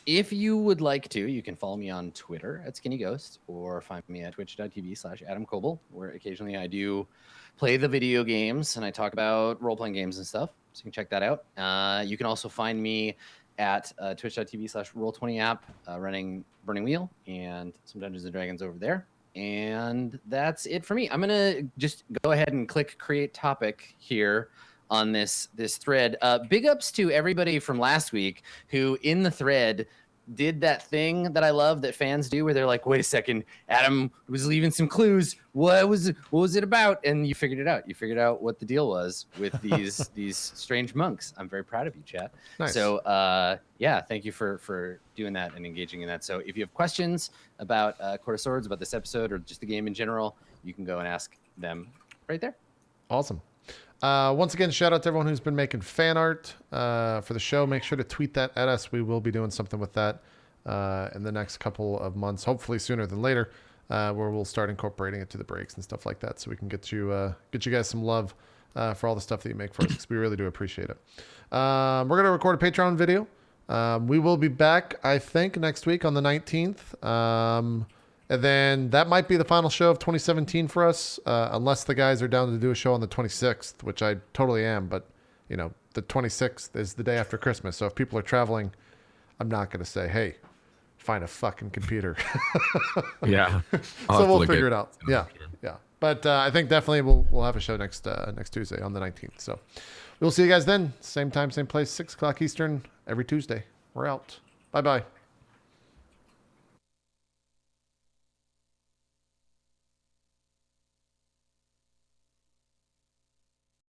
S4: If you would like to, you can follow me on Twitter at skinnyghost or find me at twitch.tv/AdamKoble, where occasionally I do play the video games and I talk about role-playing games and stuff. So you can check that out. You can also find me at twitch.tv/roll20app running Burning Wheel and some Dungeons and Dragons over there. And that's it for me. I'm going to just go ahead and click create topic here on this thread. Big ups to everybody from last week who in the thread did that thing that I love that fans do where they're like, wait a second, Adam was leaving some clues. What was it about? And you figured it out. You figured out what the deal was with these strange monks. I'm very proud of you, chat.
S1: Nice.
S4: So yeah, thank you for doing that and engaging in that. So if you have questions about Court of Swords, about this episode, or just the game in general, you can go and ask them right there.
S1: Awesome. Once again, shout out to everyone who's been making fan art for the show. Make sure to tweet that at us. We will be doing something with that in the next couple of months, hopefully sooner than later, where we'll start incorporating it to the breaks and stuff like that, so we can get you guys some love for all the stuff that you make for us, because we really do appreciate it. We're gonna record a Patreon video. We will be back, I think, next week on the 19th. And then that might be the final show of 2017 for us, unless the guys are down to do a show on the 26th, which I totally am. But, you know, the 26th is the day after Christmas. So if people are traveling, I'm not going to say, hey, find a fucking computer.
S3: Yeah.
S1: So we'll figure it out. Yeah. Yeah. But I think definitely we'll have a show next Tuesday on the 19th. So we'll see you guys then. Same time, same place, 6 o'clock Eastern every Tuesday. We're out. Bye-bye.